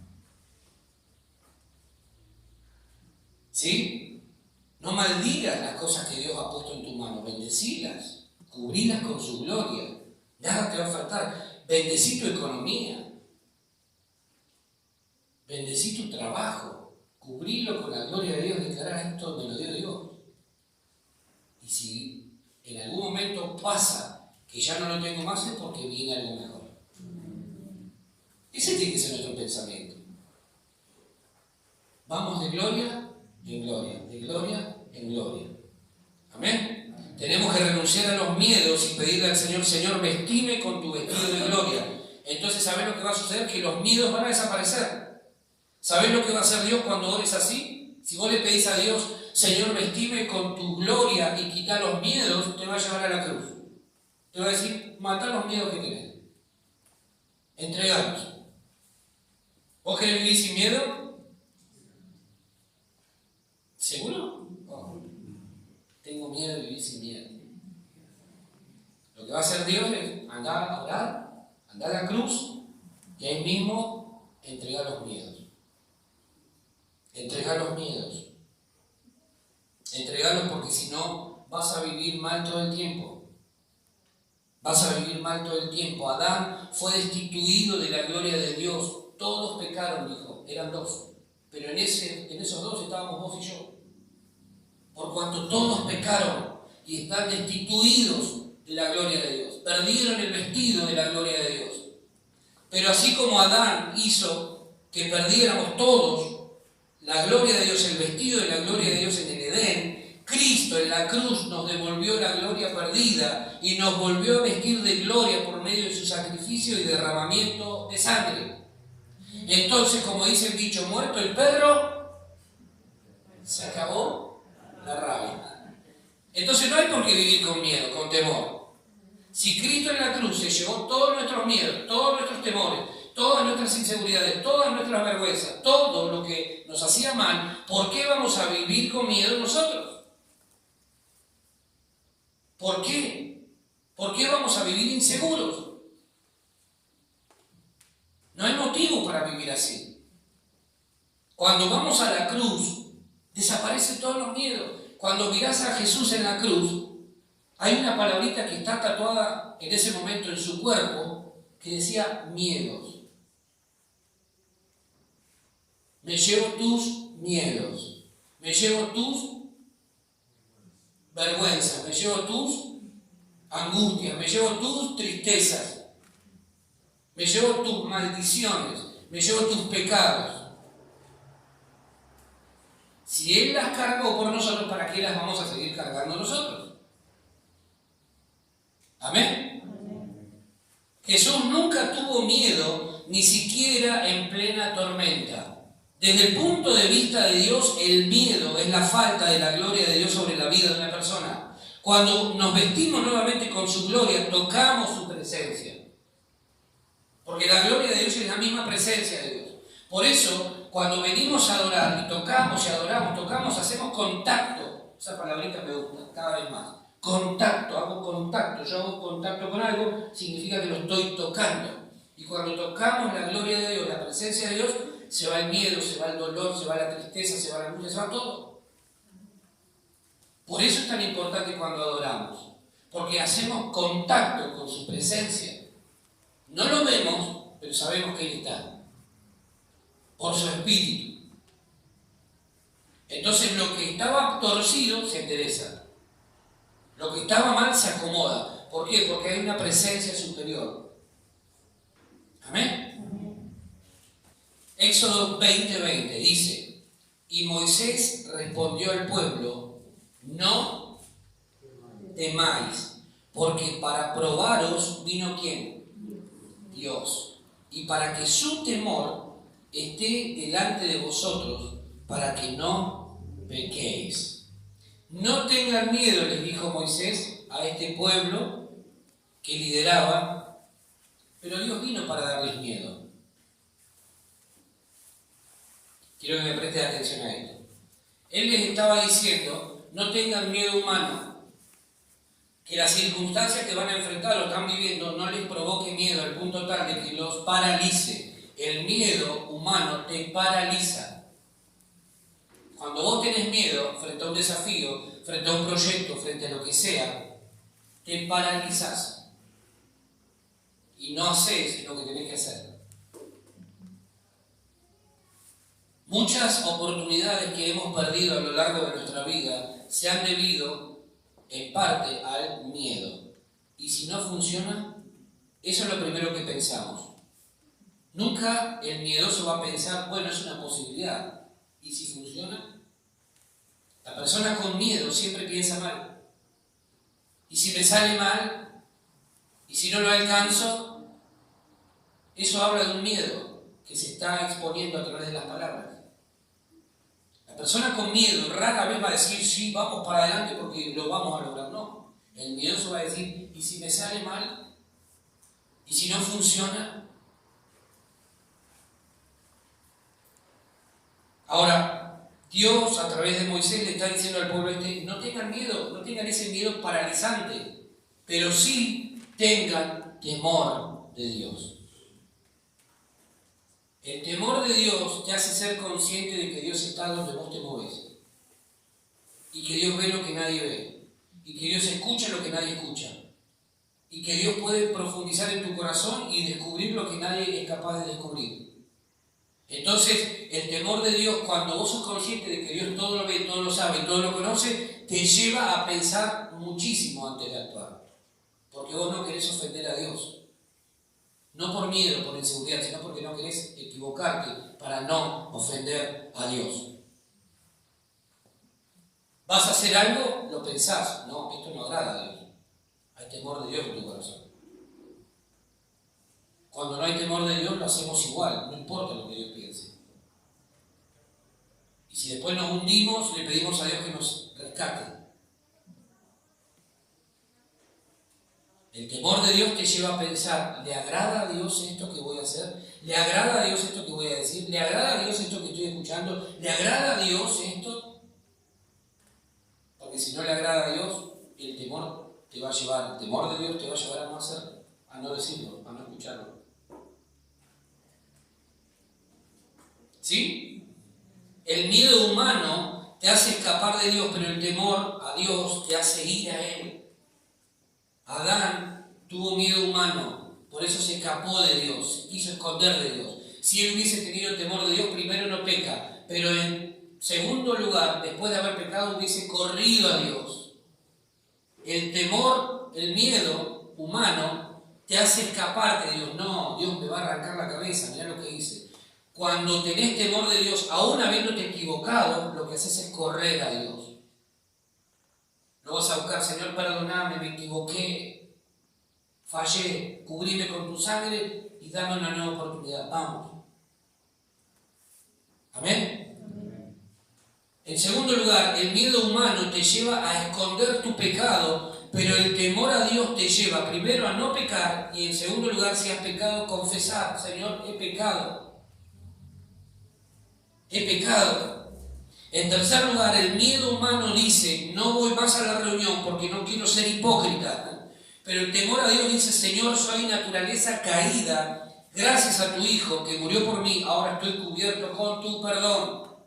¿Sí? No maldigas las cosas que Dios ha puesto en tu mano. Bendecilas. Cubrilas con su gloria. Nada te va a faltar. Bendecí tu economía. Bendecí tu trabajo. Cubrilo con la gloria de Dios. Declarar esto me lo dio Dios. Y si en algún momento pasa que ya no lo tengo más, es porque viene algo mejor. Ese tiene que ser nuestro pensamiento. Vamos de gloria en gloria, de gloria en gloria. Amén. Tenemos que renunciar a los miedos y pedirle al Señor, Señor, vestime con tu vestido de gloria. Entonces, ¿sabés lo que va a suceder? Que los miedos van a desaparecer. ¿Sabés lo que va a hacer Dios cuando ores así? Si vos le pedís a Dios, Señor, vestime con tu gloria y quita los miedos, te va a llevar a la cruz. Te va a decir, mata los miedos que tenés. Entregalos. ¿Vos querés vivir sin miedo? ¿Seguro? Oh, tengo miedo de vivir sin miedo. Lo que va a hacer Dios es andar a orar, andar a la cruz y ahí mismo entregar los miedos. Entregar los miedos. Entregarlos porque si no vas a vivir mal todo el tiempo. Vas a vivir mal todo el tiempo. Adán fue destituido de la gloria de Dios. Todos pecaron, dijo. Eran dos. Pero en esos dos estábamos vos y yo. Por cuanto todos pecaron y están destituidos de la gloria de Dios. perdieron el vestido de la gloria de Dios. Pero así como Adán hizo que perdiéramos todos la gloria de Dios, el vestido de la gloria de Dios en el Edén, Cristo en la cruz nos devolvió la gloria perdida y nos volvió a vestir de gloria por medio de su sacrificio y derramamiento de sangre. Entonces, como dice el dicho, muerto el perro, se acabó la rabia. Entonces no hay por qué vivir con miedo, con temor. Si Cristo en la cruz se llevó todos nuestros miedos, todos nuestros temores, todas nuestras inseguridades, todas nuestras vergüenzas, todo lo que nos hacía mal, ¿por qué vamos a vivir con miedo nosotros? ¿Por qué? ¿Por qué vamos a vivir inseguros? No hay motivo para vivir así. Cuando vamos a la cruz, desaparecen todos los miedos. Cuando mirás a Jesús en la cruz, hay una palabrita que está tatuada en ese momento en su cuerpo que decía miedos. Me llevo tus miedos, me llevo tus vergüenzas, me llevo tus angustias, me llevo tus tristezas, me llevo tus maldiciones, me llevo tus pecados. Si Él las cargó por nosotros, ¿para qué las vamos a seguir cargando nosotros? ¿Amén? Jesús nunca tuvo miedo, ni siquiera en plena tormenta. Desde el punto de vista de Dios, el miedo es la falta de la gloria de Dios sobre la vida de una persona. Cuando nos vestimos nuevamente con su gloria, tocamos su presencia. Porque la gloria de Dios es la misma presencia de Dios. Por eso, cuando venimos a adorar y tocamos y adoramos, tocamos, hacemos contacto. Esa palabrita me gusta cada vez más. Contacto, hago contacto. Yo hago contacto con algo, significa que lo estoy tocando. Y cuando tocamos la gloria de Dios, la presencia de Dios, se va el miedo, se va el dolor, se va la tristeza, se va la angustia, se va todo. Por eso es tan importante cuando adoramos. Porque hacemos contacto con su presencia. No lo vemos, pero sabemos que Él está. Por su espíritu. Entonces lo que estaba torcido se endereza. Lo que estaba mal se acomoda. ¿Por qué? Porque hay una presencia superior. Amén. Éxodo 20:20 dice: y Moisés respondió al pueblo: no temáis, porque para probaros vino ¿quién? Dios. Y para que su temor esté delante de vosotros, para que no pequéis. No tengan miedo, les dijo Moisés a este pueblo que lideraba, pero Dios vino para darles miedo. Quiero que me presten atención a esto. Él les estaba diciendo, no tengan miedo humano, que las circunstancias que van a enfrentar o están viviendo no les provoque miedo al punto tal de que los paralice. El miedo humano te paraliza. Cuando vos tenés miedo frente a un desafío, frente a un proyecto, frente a lo que sea, te paralizás y no haces lo que tenés que hacer. Muchas oportunidades que hemos perdido a lo largo de nuestra vida se han debido en parte al miedo. Y si no funciona, eso es lo primero que pensamos. Nunca el miedoso va a pensar, bueno, es una posibilidad. ¿Y si funciona? La persona con miedo siempre piensa mal. ¿Y si me sale mal? ¿Y si no lo alcanzo? Eso habla de un miedo que se está exponiendo a través de las palabras. La persona con miedo rara vez va a decir, sí, vamos para adelante porque lo vamos a lograr. No. El miedoso va a decir, ¿y si me sale mal? ¿Y si no funciona? Ahora, Dios a través de Moisés le está diciendo al pueblo no tengan miedo, no tengan ese miedo paralizante, pero sí tengan temor de Dios. El temor de Dios te hace ser consciente de que Dios está donde vos te moves. Y que Dios ve lo que nadie ve. Y que Dios escucha lo que nadie escucha. Y que Dios puede profundizar en tu corazón y descubrir lo que nadie es capaz de descubrir. Entonces, el temor de Dios, cuando vos sos consciente de que Dios todo lo ve, todo lo sabe, todo lo conoce, te lleva a pensar muchísimo antes de actuar. porque vos no querés ofender a Dios. No por miedo, por inseguridad, sino porque no querés equivocarte para no ofender a Dios. ¿Vas a hacer algo? Lo pensás. No, esto no agrada a Dios. Hay temor de Dios en tu corazón. Cuando no hay temor de Dios, lo hacemos igual, no importa lo que Dios piense. Y si después nos hundimos, le pedimos a Dios que nos rescate. El temor de Dios te lleva a pensar, ¿le agrada a Dios esto que voy a hacer? ¿Le agrada a Dios esto que voy a decir? ¿Le agrada a Dios esto que estoy escuchando? ¿Le agrada a Dios esto? Porque si no le agrada a Dios, el temor te va a llevar, el temor de Dios te va a llevar a no hacerlo, a no decirlo, a no escucharlo. ¿Sí? El miedo humano te hace escapar de Dios, pero el temor a Dios te hace ir a Él. Adán tuvo miedo humano, por eso se escapó de Dios, se quiso esconder de Dios. Si él hubiese tenido el temor de Dios, primero no peca, pero en segundo lugar, después de haber pecado, hubiese corrido a Dios. El temor, el miedo humano, te hace escaparte de Dios. No, Dios me va a arrancar la cabeza, mirá lo que dice. Cuando tenés temor de Dios, aún habiéndote equivocado, lo que haces es correr a Dios. No vas a buscar, Señor, perdoname, me equivoqué, fallé, cubríme con tu sangre y dame una nueva oportunidad. Vamos. ¿Amén? En segundo lugar, el miedo humano te lleva a esconder tu pecado, pero el temor a Dios te lleva primero a no pecar y en segundo lugar, si has pecado, confesar. Señor, he pecado. He pecado. En tercer lugar, el miedo humano dice, no voy más a la reunión porque no quiero ser hipócrita. Pero el temor a Dios dice, Señor, soy naturaleza caída, gracias a tu Hijo que murió por mí, ahora estoy cubierto con tu perdón.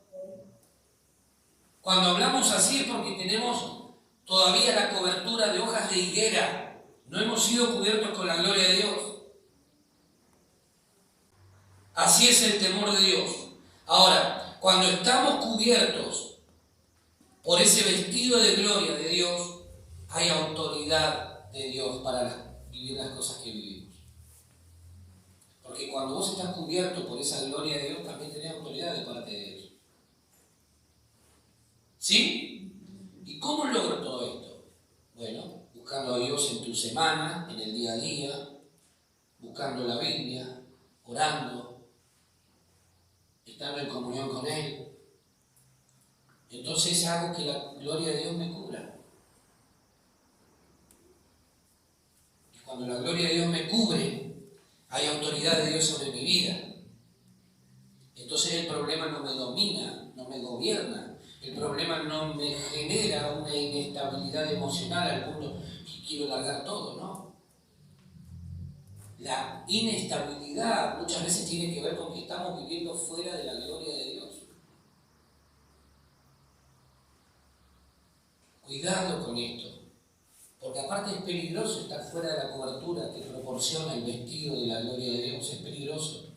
Cuando hablamos así es porque tenemos todavía la cobertura de hojas de higuera. No hemos sido cubiertos con la gloria de Dios. Así es el temor de Dios. Ahora, cuando estamos cubiertos por ese vestido de gloria de Dios, hay autoridad de Dios para vivir las cosas que vivimos. Porque cuando vos estás cubierto por esa gloria de Dios, también tenés autoridad de parte de Dios. ¿Sí? ¿Y cómo logro todo esto? Bueno, buscando a Dios en tu semana, en el día a día, buscando la Biblia, orando, estando en comunión con Él. Entonces hago que la gloria de Dios me cubra. Y cuando la gloria de Dios me cubre, hay autoridad de Dios sobre mi vida. Entonces el problema no me domina, no me gobierna. El problema no me genera una inestabilidad emocional al punto que quiero largar todo, ¿no? La inestabilidad muchas veces tiene que ver con que estamos viviendo fuera de la gloria de Dios. Cuidado con esto, porque aparte es peligroso estar fuera de la cobertura que proporciona el vestido de la gloria de Dios, es peligroso.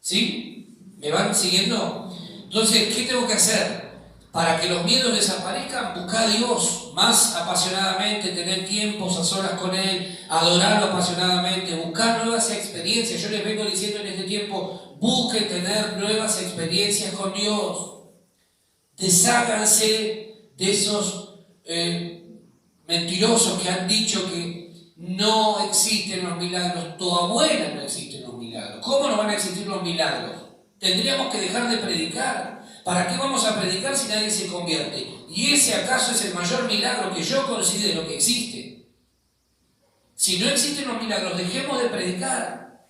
¿Sí? ¿Me van siguiendo? Entonces, ¿qué tengo que hacer? Para que los miedos desaparezcan, buscar a Dios más apasionadamente, tener tiempos a solas con Él, adorarlo apasionadamente, buscar nuevas experiencias. Yo les vengo diciendo en este tiempo, busquen tener nuevas experiencias con Dios. Desháganse de esos mentirosos que han dicho que no existen los milagros. Tu abuela no existen los milagros. ¿Cómo no van a existir los milagros? Tendríamos que dejar de predicar. ¿Para qué vamos a predicar si nadie se convierte? ¿Y ese acaso es el mayor milagro que yo considero que existe? Si no existen los milagros, dejemos de predicar.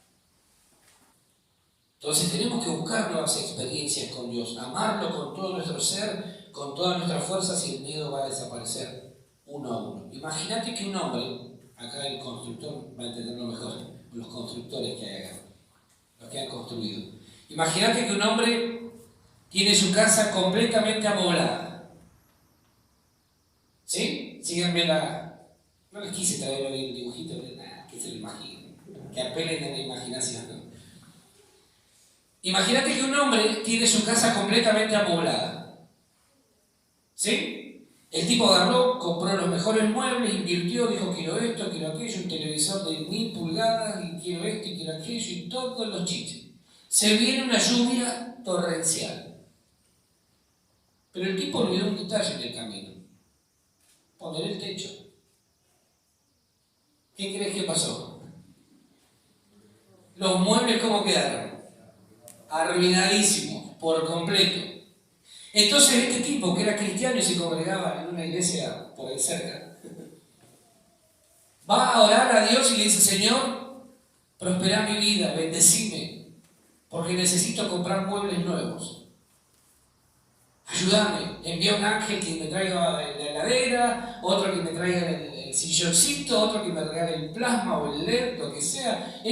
Entonces tenemos que buscar nuevas experiencias con Dios, amarlo con todo nuestro ser, con todas nuestras fuerzas, y el miedo va a desaparecer uno a uno. Imagínate que un hombre, acá el constructor va a entenderlo mejor, los constructores que hay acá, los que han construido. Imagínate que un hombre tiene su casa completamente amoblada. ¿Sí? Síganme la... No les quise traer hoy el dibujito, pero nada, que se lo imaginen, que apelen a la imaginación, ¿no? Imagínate que un hombre tiene su casa completamente amoblada. ¿Sí? El tipo agarró, compró los mejores muebles, invirtió, dijo quiero esto, quiero aquello, un televisor de 1000 pulgadas, y quiero esto, y quiero aquello, y todos los chiches. Se viene una lluvia torrencial. Pero el tipo olvidó un detalle en el camino. Poner el techo. ¿Qué crees que pasó? Los muebles, ¿cómo quedaron? Arruinadísimos, por completo. Entonces este tipo, que era cristiano y se congregaba en una iglesia por ahí cerca, va a orar a Dios y le dice: Señor, prospera mi vida, bendecime, porque necesito comprar muebles nuevos. Ayúdame, envía un ángel que me traiga la heladera, otro que me traiga el silloncito, otro que me regale el plasma o el LED, lo que sea,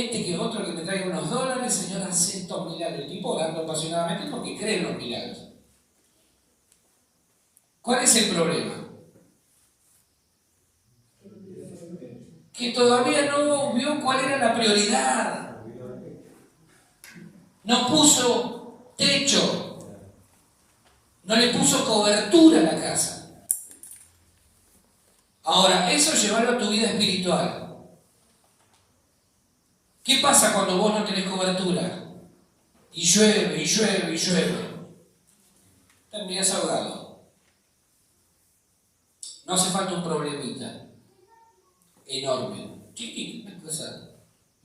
otro que me traiga unos dólares. Señor, hace estos milagros. El tipo orando apasionadamente porque cree en los milagros. ¿Cuál es el problema? Que todavía no vio cuál era la prioridad. No puso techo. No le puso cobertura a la casa. Ahora, eso llevarlo a tu vida espiritual. ¿Qué pasa cuando vos no tenés cobertura? Y llueve, y llueve, y llueve. Terminás ahogado. No hace falta un problemita enorme, chiquito, una cosa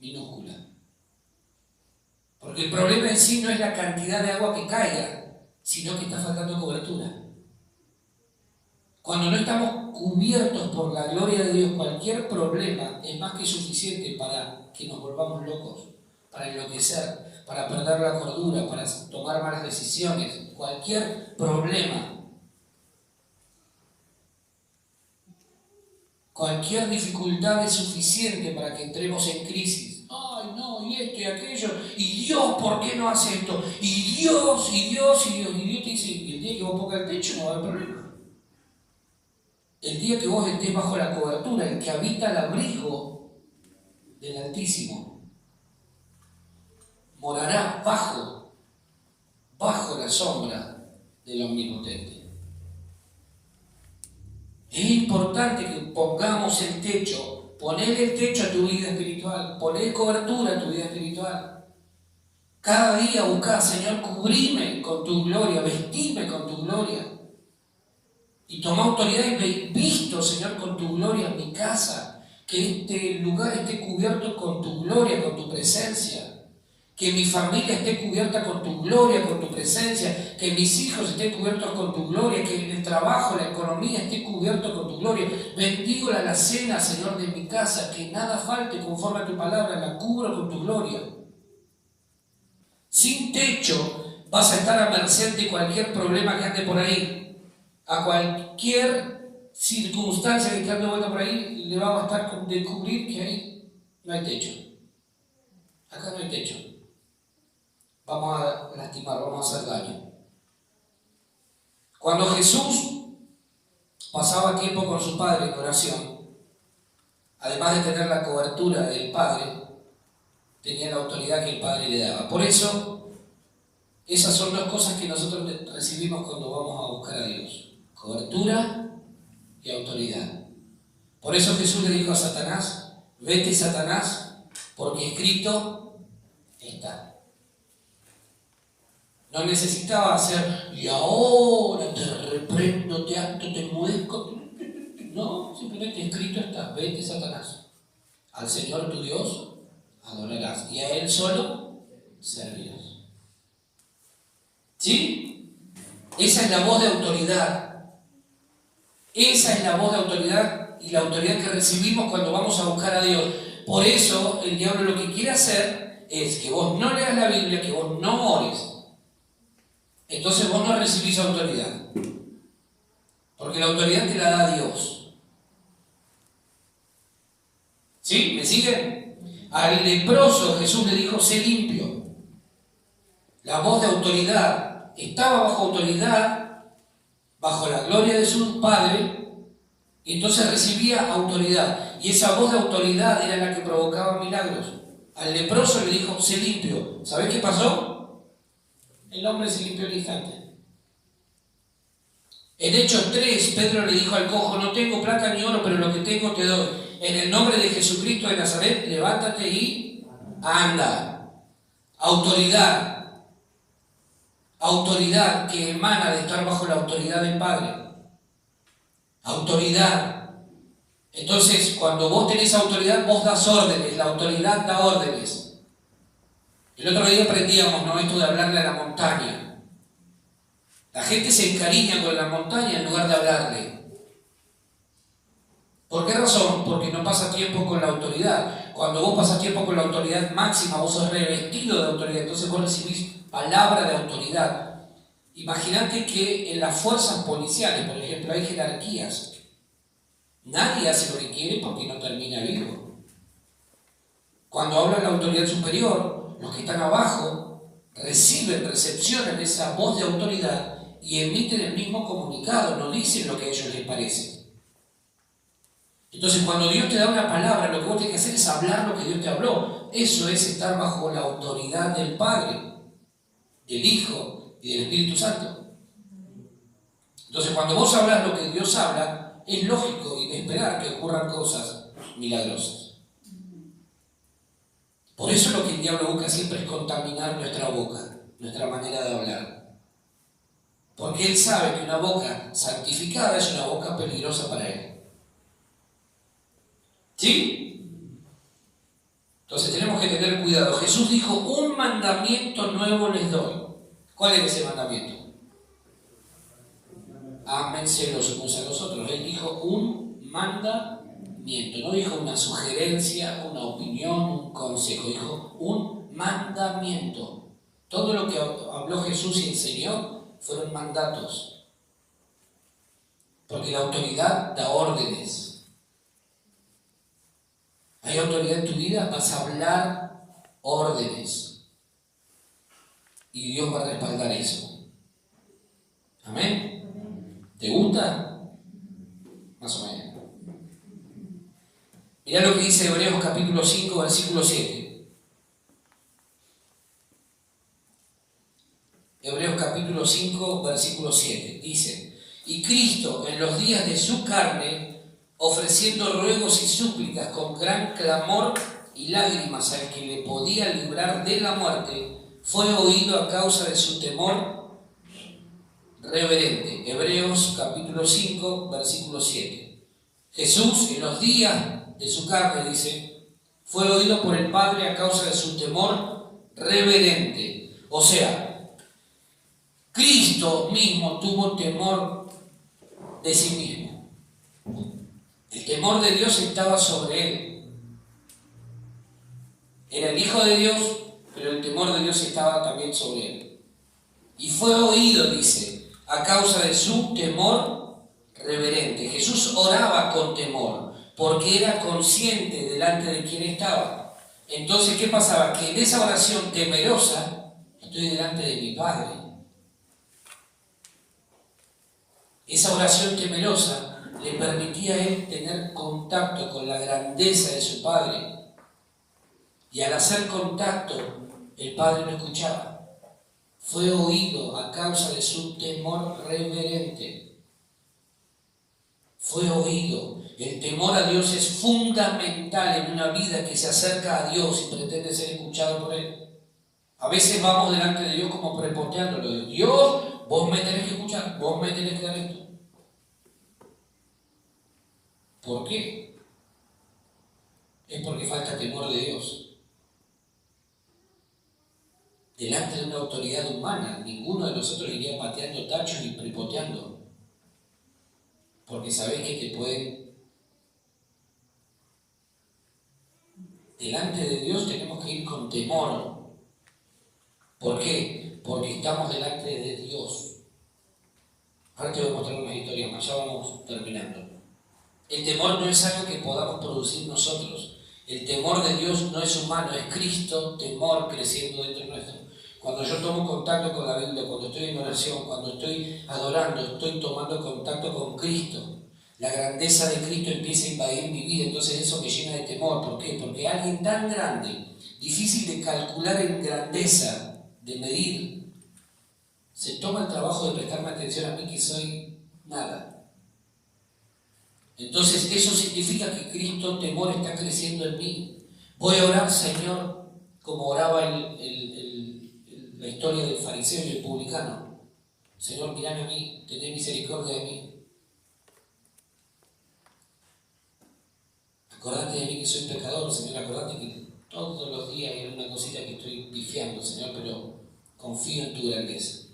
minúscula. Porque el problema en sí no es la cantidad de agua que caiga, sino que está faltando cobertura. Cuando no estamos cubiertos por la gloria de Dios, cualquier problema es más que suficiente para que nos volvamos locos, para enloquecer, para perder la cordura, para tomar malas decisiones. Cualquier problema. Cualquier dificultad es suficiente para que entremos en crisis. Ay, no, y esto y aquello. Y Dios, ¿por qué no hace esto? Y Dios, y Dios, y Dios. Y Dios te dice: y el día que vos pongas el techo no va a haber problema. El día que vos estés bajo la cobertura, el que habita el abrigo del Altísimo, morará bajo la sombra del Omnipotente. Es importante que pongamos el techo, poner el techo a tu vida espiritual, poner cobertura a tu vida espiritual. Cada día buscar: Señor, cubrime con tu gloria, vestime con tu gloria. Y toma autoridad y visto, Señor, con tu gloria en mi casa, que este lugar esté cubierto con tu gloria, con tu presencia. Que mi familia esté cubierta con tu gloria, con tu presencia. Que mis hijos estén cubiertos con tu gloria. Que el trabajo, la economía esté cubierto con tu gloria. Bendigo la alacena, Señor, de mi casa. Que nada falte conforme a tu palabra. La cubro con tu gloria. Sin techo vas a estar a merced de cualquier problema que ande por ahí. A cualquier circunstancia que ande vuelta por ahí le va a bastar descubrir que ahí no hay techo. Acá no hay techo. Vamos a lastimar, vamos a hacer daño. Cuando Jesús pasaba tiempo con su Padre en oración, además de tener la cobertura del Padre, tenía la autoridad que el Padre le daba. Por eso, esas son dos cosas que nosotros recibimos cuando vamos a buscar a Dios: cobertura y autoridad. Por eso Jesús le dijo a Satanás: vete, Satanás, porque escrito está. No necesitaba hacer: y ahora te reprendo, te ato, te muezco. No, simplemente escrito está: vete, Satanás. Al Señor tu Dios adorarás y a Él solo servirás. ¿Sí? Esa es la voz de autoridad. Esa es la voz de autoridad y la autoridad que recibimos cuando vamos a buscar a Dios. Por eso el diablo lo que quiere hacer es que vos no leas la Biblia, que vos no ores. Entonces vos no recibís autoridad. Porque la autoridad te la da Dios. ¿Sí? ¿Me siguen? Al leproso Jesús le dijo: sé limpio. La voz de autoridad estaba bajo autoridad, bajo la gloria de su Padre, y entonces recibía autoridad. Y esa voz de autoridad era la que provocaba milagros. Al leproso le dijo: sé limpio. ¿Sabés qué pasó? El hombre se limpió al instante. En Hechos 3, Pedro le dijo al cojo, no tengo plata ni oro, pero lo que tengo te doy. En el nombre de Jesucristo de Nazaret, levántate y anda. Autoridad. Autoridad que emana de estar bajo la autoridad del Padre. Autoridad. Entonces, cuando vos tenés autoridad, vos das órdenes. La autoridad da órdenes. El otro día aprendíamos, ¿no?, esto de hablarle a la montaña. La gente se encariña con la montaña en lugar de hablarle. ¿Por qué razón? Porque no pasa tiempo con la autoridad. Cuando vos pasas tiempo con la autoridad máxima, vos sos revestido de autoridad, entonces vos recibís palabra de autoridad. Imagínate que en las fuerzas policiales, por ejemplo, hay jerarquías. Nadie hace lo que quiere porque no termina vivo. Cuando habla la autoridad superior, los que están abajo recepcionan esa voz de autoridad y emiten el mismo comunicado, no dicen lo que a ellos les parece. Entonces, cuando Dios te da una palabra, lo que vos tenés que hacer es hablar lo que Dios te habló. Eso es estar bajo la autoridad del Padre, del Hijo y del Espíritu Santo. Entonces, cuando vos hablas lo que Dios habla, es lógico y de esperar que ocurran cosas milagrosas. Por eso lo que el diablo busca siempre es contaminar nuestra boca, nuestra manera de hablar. Porque él sabe que una boca santificada es una boca peligrosa para él. ¿Sí? Entonces tenemos que tener cuidado. Jesús dijo, un mandamiento nuevo les doy. ¿Cuál es ese mandamiento? Ámense los unos a los otros. Él dijo un mandamiento. No dijo una sugerencia, una opinión, un consejo. Dijo un mandamiento. Todo lo que habló Jesús y enseñó fueron mandatos. Porque la autoridad da órdenes. ¿Hay autoridad en tu vida? Vas a hablar órdenes. Y Dios va a respaldar eso. ¿Amén? ¿Te gusta? Más o menos. Mirá lo que dice Hebreos capítulo 5, versículo 7. Hebreos capítulo 5, versículo 7. Dice, y Cristo en los días de su carne, ofreciendo ruegos y súplicas con gran clamor y lágrimas al que le podía librar de la muerte, fue oído a causa de su temor reverente. Hebreos capítulo 5, versículo 7. Jesús en los días de su carne, dice, fue oído por el Padre a causa de su temor reverente. O sea, Cristo mismo tuvo temor de sí mismo. El temor de Dios estaba sobre él. Era el Hijo de Dios, pero el temor de Dios estaba también sobre él. Y fue oído, dice, a causa de su temor reverente. Jesús oraba con temor, porque era consciente delante de quién estaba. Entonces, ¿qué pasaba? Que en esa oración temerosa, estoy delante de mi Padre. Esa oración temerosa le permitía a él tener contacto con la grandeza de su Padre. Y al hacer contacto, el Padre lo escuchaba. Fue oído a causa de su temor reverente. Fue oído. El temor a Dios es fundamental en una vida que se acerca a Dios y pretende ser escuchado por Él. A veces vamos delante de Dios como prepoteándolo. Dios, vos me tenés que escuchar, vos me tenés que dar esto. ¿Por qué? Es porque falta temor de Dios. Delante de una autoridad humana, ninguno de nosotros iría pateando tachos y prepoteando. Porque sabés que te pueden... Delante de Dios tenemos que ir con temor. ¿Por qué? Porque estamos delante de Dios. Ahora te voy a mostrar una historia más, ya vamos terminando. El temor no es algo que podamos producir nosotros. El temor de Dios no es humano, es Cristo, temor creciendo dentro nuestro. Cuando yo tomo contacto con la Biblia, cuando estoy en oración, cuando estoy adorando, estoy tomando contacto con Cristo. La grandeza de Cristo empieza a invadir mi vida, entonces eso me llena de temor. ¿Por qué? Porque alguien tan grande, difícil de calcular en grandeza, de medir, se toma el trabajo de prestarme atención a mí que soy nada. Entonces eso significa que Cristo temor está creciendo en mí. Voy a orar, Señor, como oraba la historia del fariseo y el publicano. Señor, mirame a mí, tené misericordia de mí. Acordate de mí que soy pecador, Señor, acordate que todos los días hay una cosita que estoy pifiando, Señor, pero confío en tu grandeza.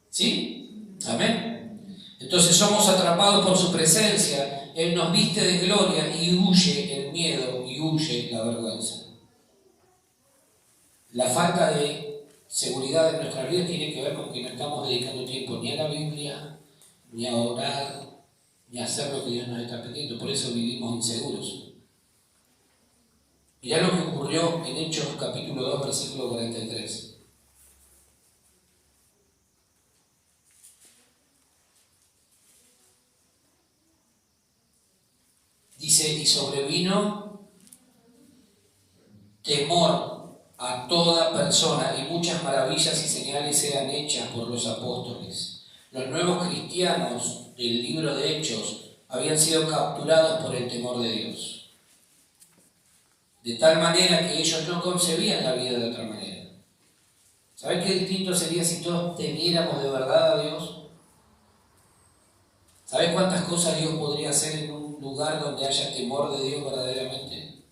¿Sí? Amén. Entonces somos atrapados por su presencia, Él nos viste de gloria y huye el miedo y huye la vergüenza. La falta de seguridad en nuestra vida tiene que ver con que no estamos dedicando tiempo ni a la Biblia, ni a orar, ni a hacer lo que Dios nos está pidiendo. Por eso vivimos inseguros. Mirá lo que ocurrió en Hechos capítulo 2, versículo 43. Dice, y sobrevino temor a toda persona, y muchas maravillas y señales eran hechas por los apóstoles. Los nuevos cristianos del libro de Hechos habían sido capturados por el temor de Dios. De tal manera que ellos no concebían la vida de otra manera. ¿Sabes qué distinto sería si todos temiéramos de verdad a Dios? ¿Sabes cuántas cosas Dios podría hacer en un lugar donde haya temor de Dios verdaderamente?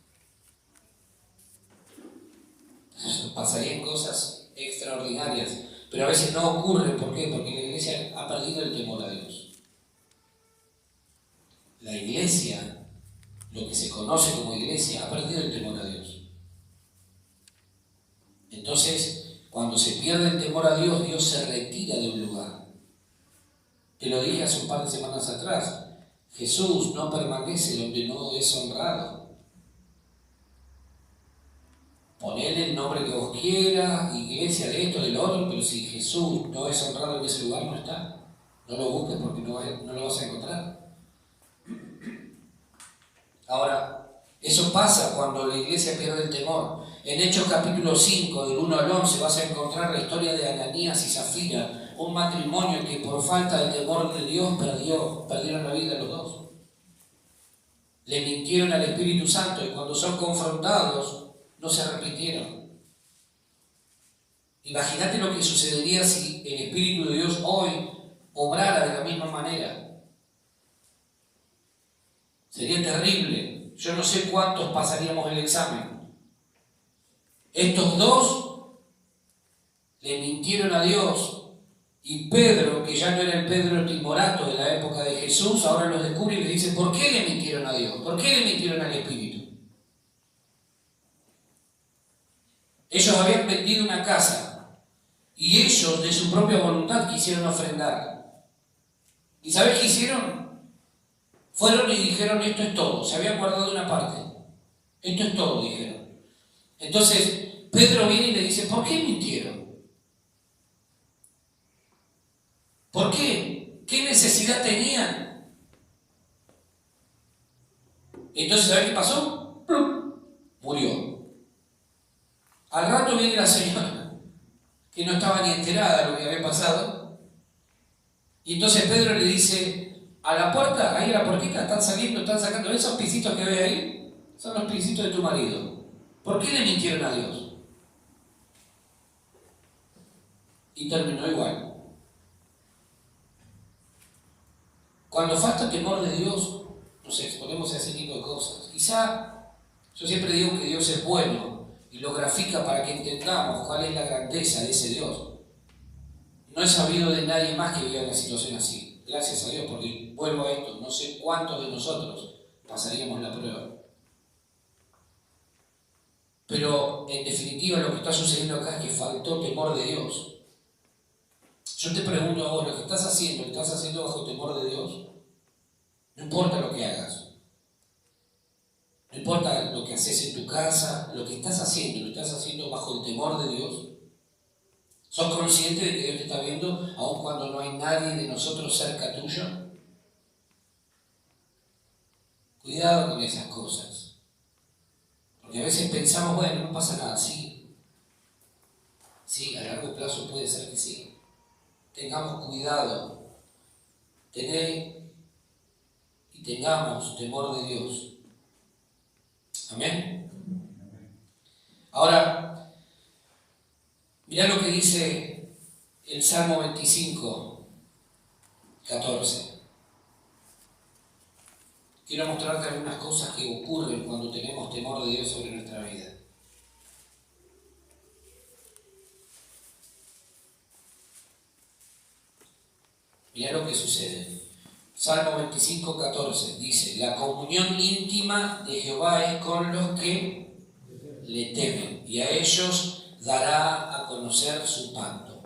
Pasarían cosas extraordinarias, pero a veces no ocurre. ¿Por qué? Porque la iglesia ha perdido el temor a Dios. La iglesia, lo que se conoce como iglesia, ha perdido el temor a Dios. Entonces, cuando se pierde el temor a Dios, Dios se retira de un lugar. Te lo dije hace un par de semanas atrás. Jesús no permanece donde no es honrado. Ponele el nombre que vos quieras, iglesia de esto, de lo otro, pero si Jesús no es honrado en ese lugar, no está. No lo busques porque no lo vas a encontrar. Ahora, eso pasa cuando la iglesia pierde el temor. En Hechos capítulo 5, del 1 al 11, vas a encontrar la historia de Ananías y Zafira, un matrimonio que por falta de temor de Dios perdieron la vida los dos. Le mintieron al Espíritu Santo y cuando son confrontados, no se arrepintieron. Imagínate lo que sucedería si el Espíritu de Dios hoy obrara de la misma manera. Sería terrible. Yo no sé cuántos pasaríamos el examen. Estos dos le mintieron a Dios y Pedro, que ya no era el Pedro timorato de la época de Jesús, ahora los descubre y le dice: ¿por qué le mintieron a Dios? ¿Por qué le mintieron al Espíritu? Ellos habían vendido una casa y ellos de su propia voluntad quisieron ofrendar. ¿Y sabes qué hicieron? Fueron y dijeron: esto es todo. Se habían guardado una parte. Esto es todo, dijeron. Entonces Pedro viene y le dice: ¿por qué mintieron? ¿Por qué? ¿Qué necesidad tenían? Entonces, ¿sabes qué pasó? Murió. Al rato viene la señora, que no estaba ni enterada de lo que había pasado. Y entonces Pedro le dice: a la puerta, ahí a la puertita, están saliendo, están sacando esos pisitos que ves ahí, son los pisitos de tu marido. ¿Por qué le mintieron a Dios? Y terminó igual. Cuando falta temor de Dios, nos exponemos a ese tipo de cosas. Quizá, yo siempre digo que Dios es bueno y lo grafica para que entendamos cuál es la grandeza de ese Dios. No he sabido de nadie más que viva una situación así. Gracias a Dios, porque vuelvo a esto, no sé cuántos de nosotros pasaríamos la prueba. Pero en definitiva lo que está sucediendo acá es que faltó temor de Dios. Yo te pregunto a vos, ¿lo que estás haciendo bajo temor de Dios? No importa lo que hagas. No importa lo que haces en tu casa, lo que estás haciendo bajo el temor de Dios. ¿Sos consciente de que Dios te está viendo aun cuando no hay nadie de nosotros cerca tuyo? Cuidado con esas cosas. Porque a veces pensamos: bueno, no pasa nada. Sí, a largo plazo puede ser que sí. Tengamos cuidado Tened y tengamos temor de Dios. Amén. Ahora, mirá lo que dice el Salmo 25, 14. Quiero mostrarte algunas cosas que ocurren cuando tenemos temor de Dios sobre nuestra vida. Mirá lo que sucede. Salmo 25, 14 dice: la comunión íntima de Jehová es con los que le temen, y a ellos dará a conocer su pacto.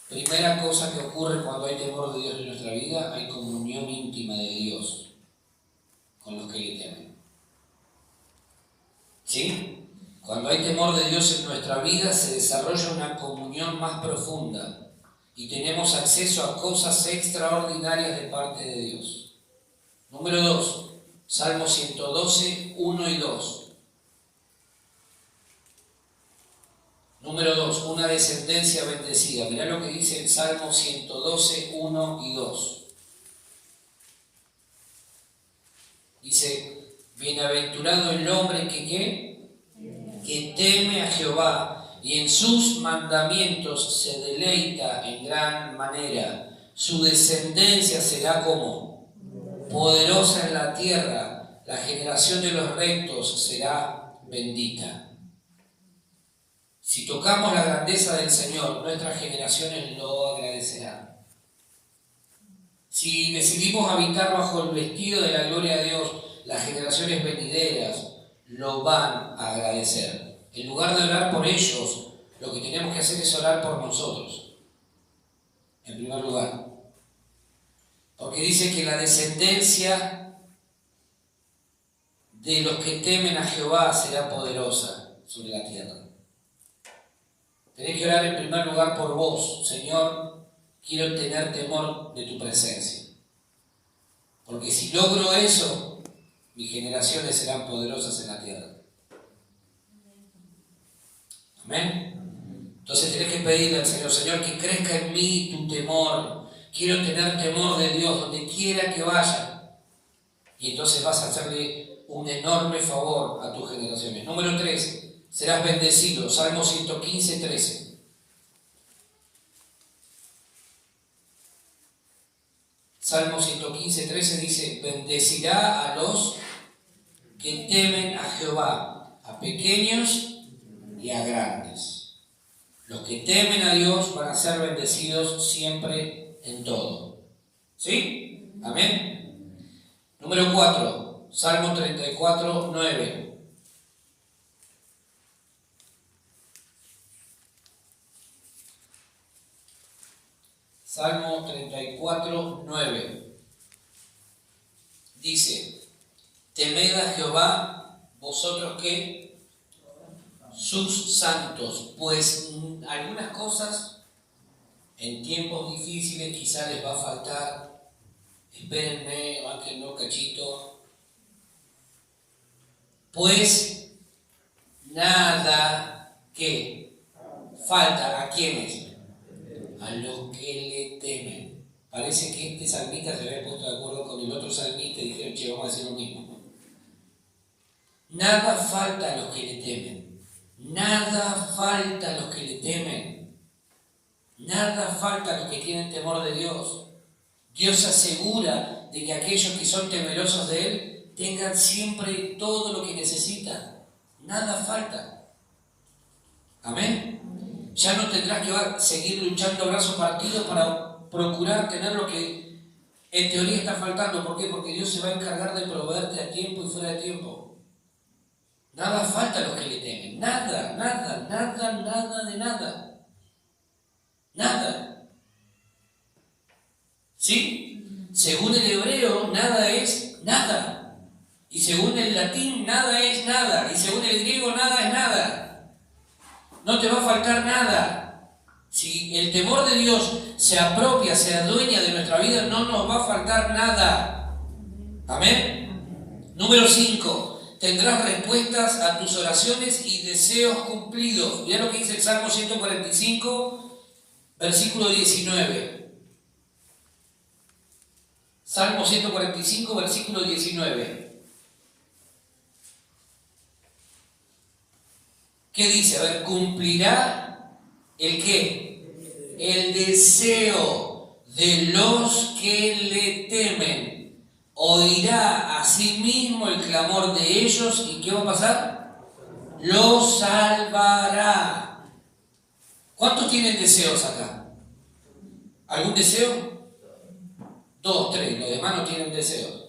Primera cosa que ocurre cuando hay temor de Dios en nuestra vida: hay comunión íntima de Dios con los que le temen. ¿Sí? Cuando hay temor de Dios en nuestra vida se desarrolla una comunión más profunda y tenemos acceso a cosas extraordinarias de parte de Dios. Número 2, Salmo 112, 1 y 2. Número 2, una descendencia bendecida. Mirá lo que dice el Salmo 112, 1 y 2. Dice: bienaventurado el hombre que teme a Jehová, y en sus mandamientos se deleita en gran manera. Su descendencia será como poderosa en la tierra, la generación de los rectos será bendita. Si tocamos la grandeza del Señor, nuestras generaciones lo agradecerán. Si decidimos habitar bajo el vestido de la gloria de Dios, las generaciones venideras lo van a agradecer. En lugar de orar por ellos, lo que tenemos que hacer es orar por nosotros, en primer lugar. Porque dice que la descendencia de los que temen a Jehová será poderosa sobre la tierra. Tenés que orar en primer lugar por vos. Señor, quiero tener temor de tu presencia. Porque si logro eso, mis generaciones serán poderosas en la tierra. Amén. Entonces tenés que pedirle al Señor: Señor, que crezca en mí tu temor. Quiero tener temor de Dios donde quiera que vaya. Y entonces vas a hacerle un enorme favor a tus generaciones. Número 3, serás bendecido. Salmo 115, 13. Salmo 115, 13 dice: bendecirá a los que temen a Jehová, a pequeños y a grandes. Los que temen a Dios van a ser bendecidos siempre en todo. ¿Sí? Amén. Número 4, Salmo 34, 9. Salmo 34, 9. Dice: temed a Jehová, vosotros que sus santos, pues algunas cosas en tiempos difíciles quizás les va a faltar. Espérenme, bájenme un cachito. Pues nada que falta. ¿A quiénes? A los que le temen. Parece que este salmista se había puesto de acuerdo con el otro salmista y dijeron: che, vamos a hacer lo mismo. Nada falta a los que le temen. Nada falta a los que le temen. Nada falta a los que tienen temor de Dios. Dios asegura de que aquellos que son temerosos de Él tengan siempre todo lo que necesitan. Nada falta. Amén. Ya no tendrás que seguir luchando a brazos partidos para procurar tener lo que en teoría está faltando. ¿Por qué? Porque Dios se va a encargar de proveerte a tiempo y fuera de tiempo. Nada falta a los que le temen. Nada, nada, nada, nada de nada. Nada. ¿Sí? Según el hebreo, nada es nada. Y según el latín, nada es nada. Y según el griego, nada es nada. No te va a faltar nada. Si el temor de Dios se apropia, se adueña de nuestra vida, no nos va a faltar nada. Amén. Número 5. Tendrás respuestas a tus oraciones y deseos cumplidos. Mirá lo que dice el Salmo 145, versículo 19. Salmo 145, versículo 19. ¿Qué dice? A ver, cumplirá ¿el qué? El deseo de los que le temen. Oirá a sí mismo el clamor de ellos. ¿Y qué va a pasar? Los salvará. ¿Cuántos tienen deseos acá? ¿Algún deseo? 2, 3, los demás no tienen deseos.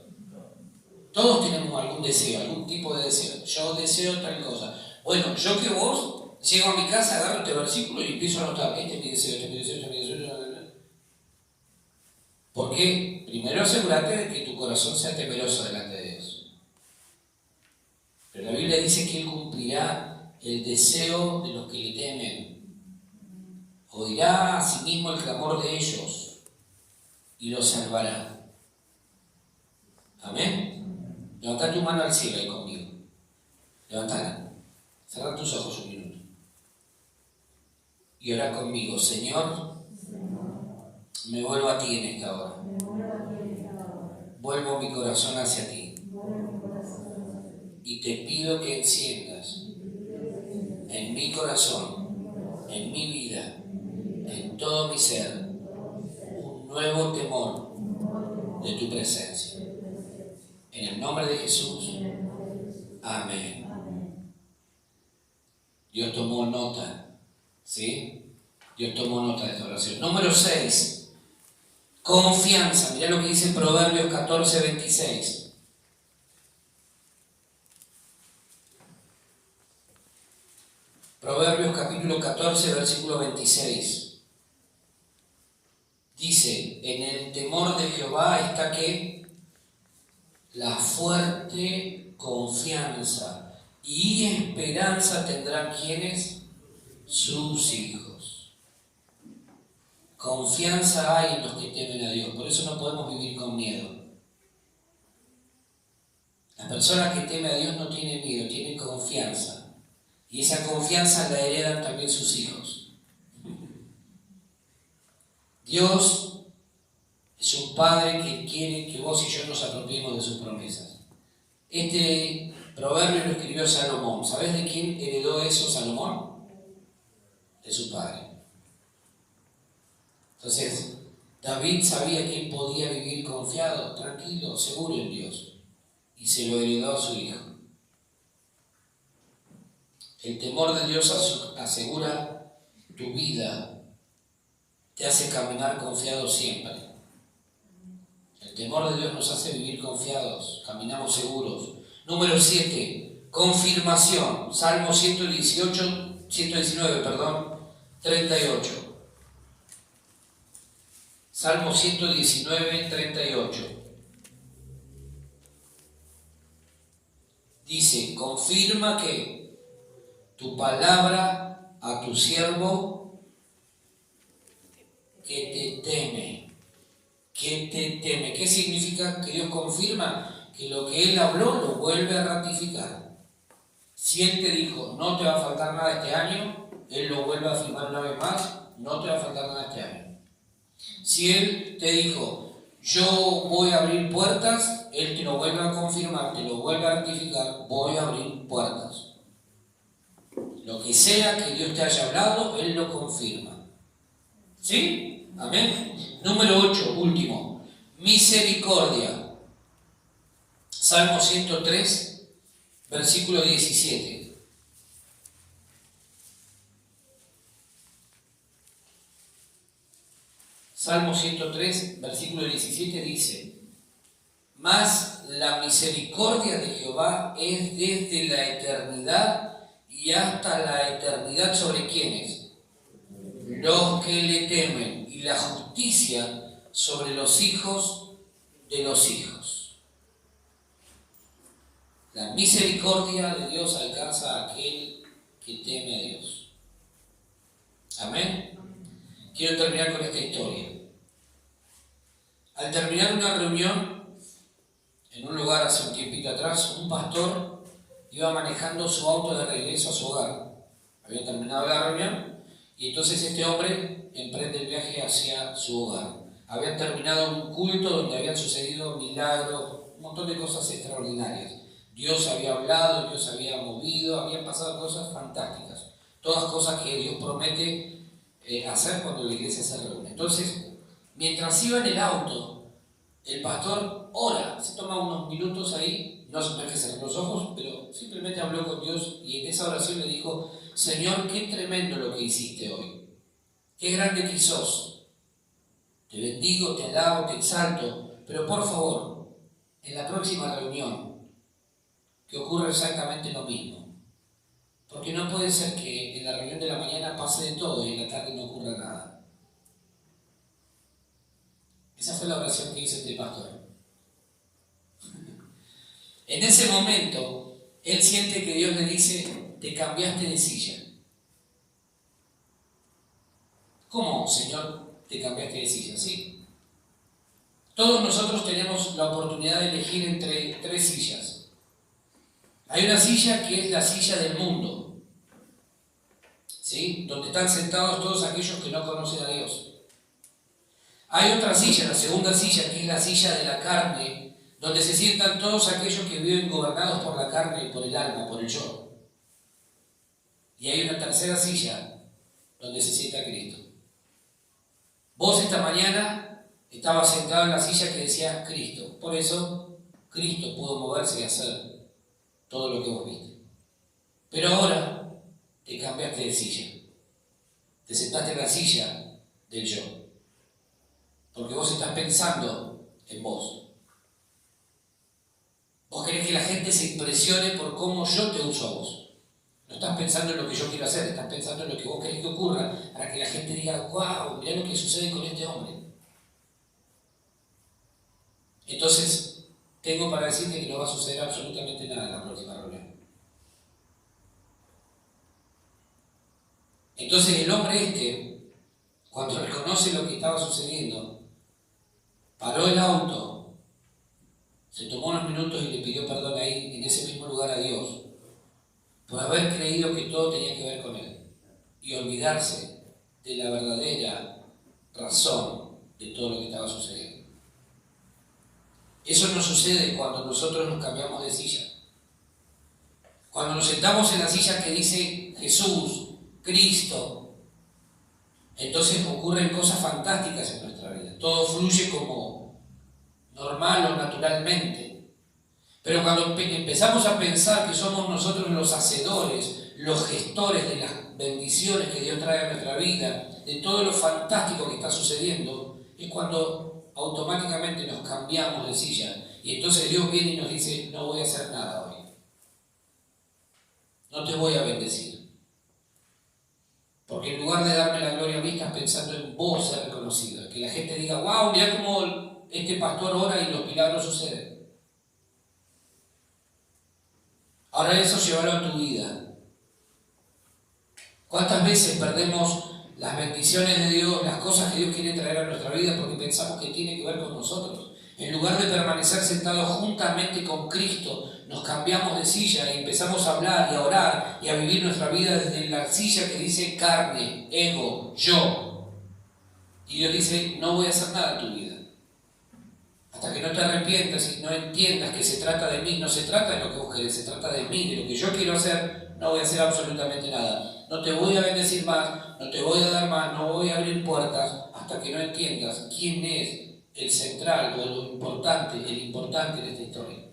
Todos tenemos algún deseo, algún tipo de deseo. Yo deseo tal cosa. Bueno, yo que vos, llego a mi casa, agarro este versículo y empiezo a anotar. Este es mi deseo, este es mi deseo, este es mi deseo. ¿Por qué? Primero asegúrate de que tu corazón sea temeroso delante de Dios. Pero la Biblia dice que Él cumplirá el deseo de los que le temen. Oirá a sí mismo el clamor de ellos y los salvará. Amén. Levanta tu mano al cielo ahí conmigo. Levántala. Cerra tus ojos un minuto. Y ora conmigo. Señor, me vuelvo a ti en esta hora. Vuelvo mi corazón hacia ti. Y te pido que enciendas en mi corazón, en mi vida, en todo mi ser, un nuevo temor de tu presencia. En el nombre de Jesús. Amén. Dios tomó nota. ¿Sí? Dios tomó nota de esta oración. Número 6. Confianza. Mirá lo que dice Proverbios 14, 26. Proverbios capítulo 14, versículo 26. Dice, en el temor de Jehová está ¿qué? La fuerte confianza y esperanza tendrán ¿quiénes? Sus hijos. Confianza hay en los que temen a Dios, por eso no podemos vivir con miedo. La persona que teme a Dios no tiene miedo, tiene confianza. Y esa confianza la heredan también sus hijos. Dios es un Padre que quiere que vos y yo nos apropiemos de sus promesas. Este proverbio lo escribió Salomón. ¿Sabés de quién heredó eso Salomón? De su padre. Entonces, David sabía que él podía vivir confiado, tranquilo, seguro en Dios. Y se lo heredó a su hijo. El temor de Dios asegura tu vida, te hace caminar confiado siempre. El temor de Dios nos hace vivir confiados, caminamos seguros. Número 7, confirmación. Salmo 119, 38. Salmo 119, 38. Dice, confirma que tu palabra a tu siervo que te teme. Que te teme. ¿Qué significa que Dios confirma? Que lo que Él habló lo vuelve a ratificar. Si Él te dijo, no te va a faltar nada este año, Él lo vuelve a afirmar una vez más, no te va a faltar nada este año. Si Él te dijo, yo voy a abrir puertas, Él te lo vuelve a confirmar, te lo vuelve a ratificar, voy a abrir puertas. Lo que sea que Dios te haya hablado, Él lo confirma. ¿Sí? Amén. Número 8, último. Misericordia. Salmo 103, versículo 17. Salmo 103, versículo 17 dice, mas la misericordia de Jehová es desde la eternidad y hasta la eternidad sobre quienes, los que le temen, y la justicia sobre los hijos de los hijos. La misericordia de Dios alcanza a aquel que teme a Dios. Amén. Quiero terminar con esta historia. Al terminar una reunión en un lugar hace un tiempito atrás, un pastor iba manejando su auto de regreso a su hogar. Había terminado la reunión y entonces este hombre emprende el viaje hacia su hogar. Habían terminado un culto donde habían sucedido milagros, un montón de cosas extraordinarias. Dios había hablado, Dios había movido, habían pasado cosas fantásticas. Todas cosas que Dios promete hacer cuando la iglesia se reúne. Entonces, mientras iba en el auto, el pastor ora, se toma unos minutos ahí, no es que cerró los ojos, pero simplemente habló con Dios y en esa oración le dijo: Señor, qué tremendo lo que hiciste hoy, qué grande que sos, te bendigo, te alabo, te exalto, pero por favor, en la próxima reunión, que ocurra exactamente lo mismo, porque no puede ser que en la reunión de la mañana pase de todo y en la tarde no ocurra nada. Esa fue la oración que hizo este pastor. En ese momento, él siente que Dios le dice: te cambiaste de silla. ¿Cómo, Señor, te cambiaste de silla? Sí. Todos nosotros tenemos la oportunidad de elegir entre tres sillas. Hay una silla que es la silla del mundo, ¿sí? Donde están sentados todos aquellos que no conocen a Dios. Hay otra silla, la segunda silla, que es la silla de la carne, donde se sientan todos aquellos que viven gobernados por la carne y por el alma, por el yo. Y hay una tercera silla, donde se sienta Cristo. Vos esta mañana estabas sentado en la silla que decía Cristo. Por eso Cristo pudo moverse y hacer todo lo que vos viste. Pero ahora te cambiaste de silla. Te sentaste en la silla del yo. Porque vos estás pensando en vos. Vos querés que la gente se impresione por cómo yo te uso a vos. No estás pensando en lo que yo quiero hacer, estás pensando en lo que vos querés que ocurra para que la gente diga: wow, mirá lo que sucede con este hombre. Entonces, tengo para decirte que no va a suceder absolutamente nada en la próxima reunión. Entonces el hombre cuando reconoce lo que estaba sucediendo, paró el auto, se tomó unos minutos y le pidió perdón ahí, en ese mismo lugar, a Dios, por haber creído que todo tenía que ver con él y olvidarse de la verdadera razón de todo lo que estaba sucediendo. Eso no sucede cuando nosotros nos cambiamos de silla. Cuando nos sentamos en la silla que dice Jesús, Cristo, entonces ocurren cosas fantásticas en nuestra vida. Todo fluye como normal o naturalmente. Pero cuando empezamos a pensar que somos nosotros los hacedores, los gestores de las bendiciones que Dios trae a nuestra vida, de todo lo fantástico que está sucediendo, es cuando automáticamente nos cambiamos de silla. Y entonces Dios viene y nos dice: no voy a hacer nada hoy. No te voy a bendecir. Porque en lugar de darme la gloria a mí, estás pensando en vos ser reconocido. Que la gente diga: wow, mirá cómo este pastor ora y los milagros suceden. Ahora eso llévalo a tu vida. ¿Cuántas veces perdemos las bendiciones de Dios, las cosas que Dios quiere traer a nuestra vida porque pensamos que tiene que ver con nosotros? En lugar de permanecer sentados juntamente con Cristo, nos cambiamos de silla y empezamos a hablar y a orar y a vivir nuestra vida desde la silla que dice carne, ego, yo. Y Dios dice: no voy a hacer nada en tu vida. Hasta que no te arrepientas y no entiendas que se trata de mí, no se trata de lo que vos querés, se trata de mí, de lo que yo quiero hacer, no voy a hacer absolutamente nada. No te voy a bendecir más, no te voy a dar más, no voy a abrir puertas hasta que no entiendas quién es el central o el importante en esta historia.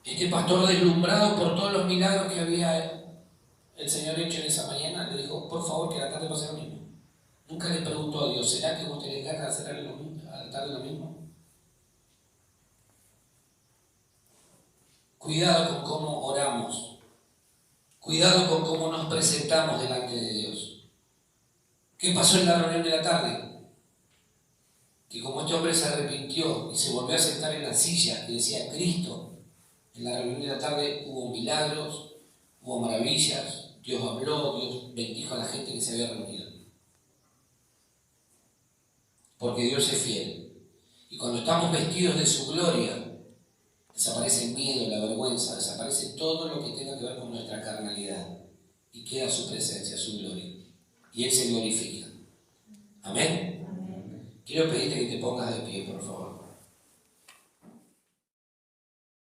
Este pastor, deslumbrado por todos los milagros que había el Señor hecho en esa mañana, le dijo: por favor, que a la tarde pase lo mismo. Nunca le preguntó a Dios: ¿será que vos tenés ganas de hacer a la tarde lo mismo? Cuidado con cómo oramos. Cuidado con cómo nos presentamos delante de Dios. ¿Qué pasó en la reunión de la tarde? Que como este hombre se arrepintió y se volvió a sentar en la silla que decía Cristo, en la reunión de la tarde hubo milagros, hubo maravillas, Dios habló, Dios bendijo a la gente que se había reunido. Porque Dios es fiel. Y cuando estamos vestidos de su gloria, desaparece el miedo, la vergüenza, desaparece todo lo que tenga que ver con nuestra carnalidad. Y queda su presencia, su gloria. Y Él se glorifica. Amén. Quiero pedirte que te pongas de pie, por favor.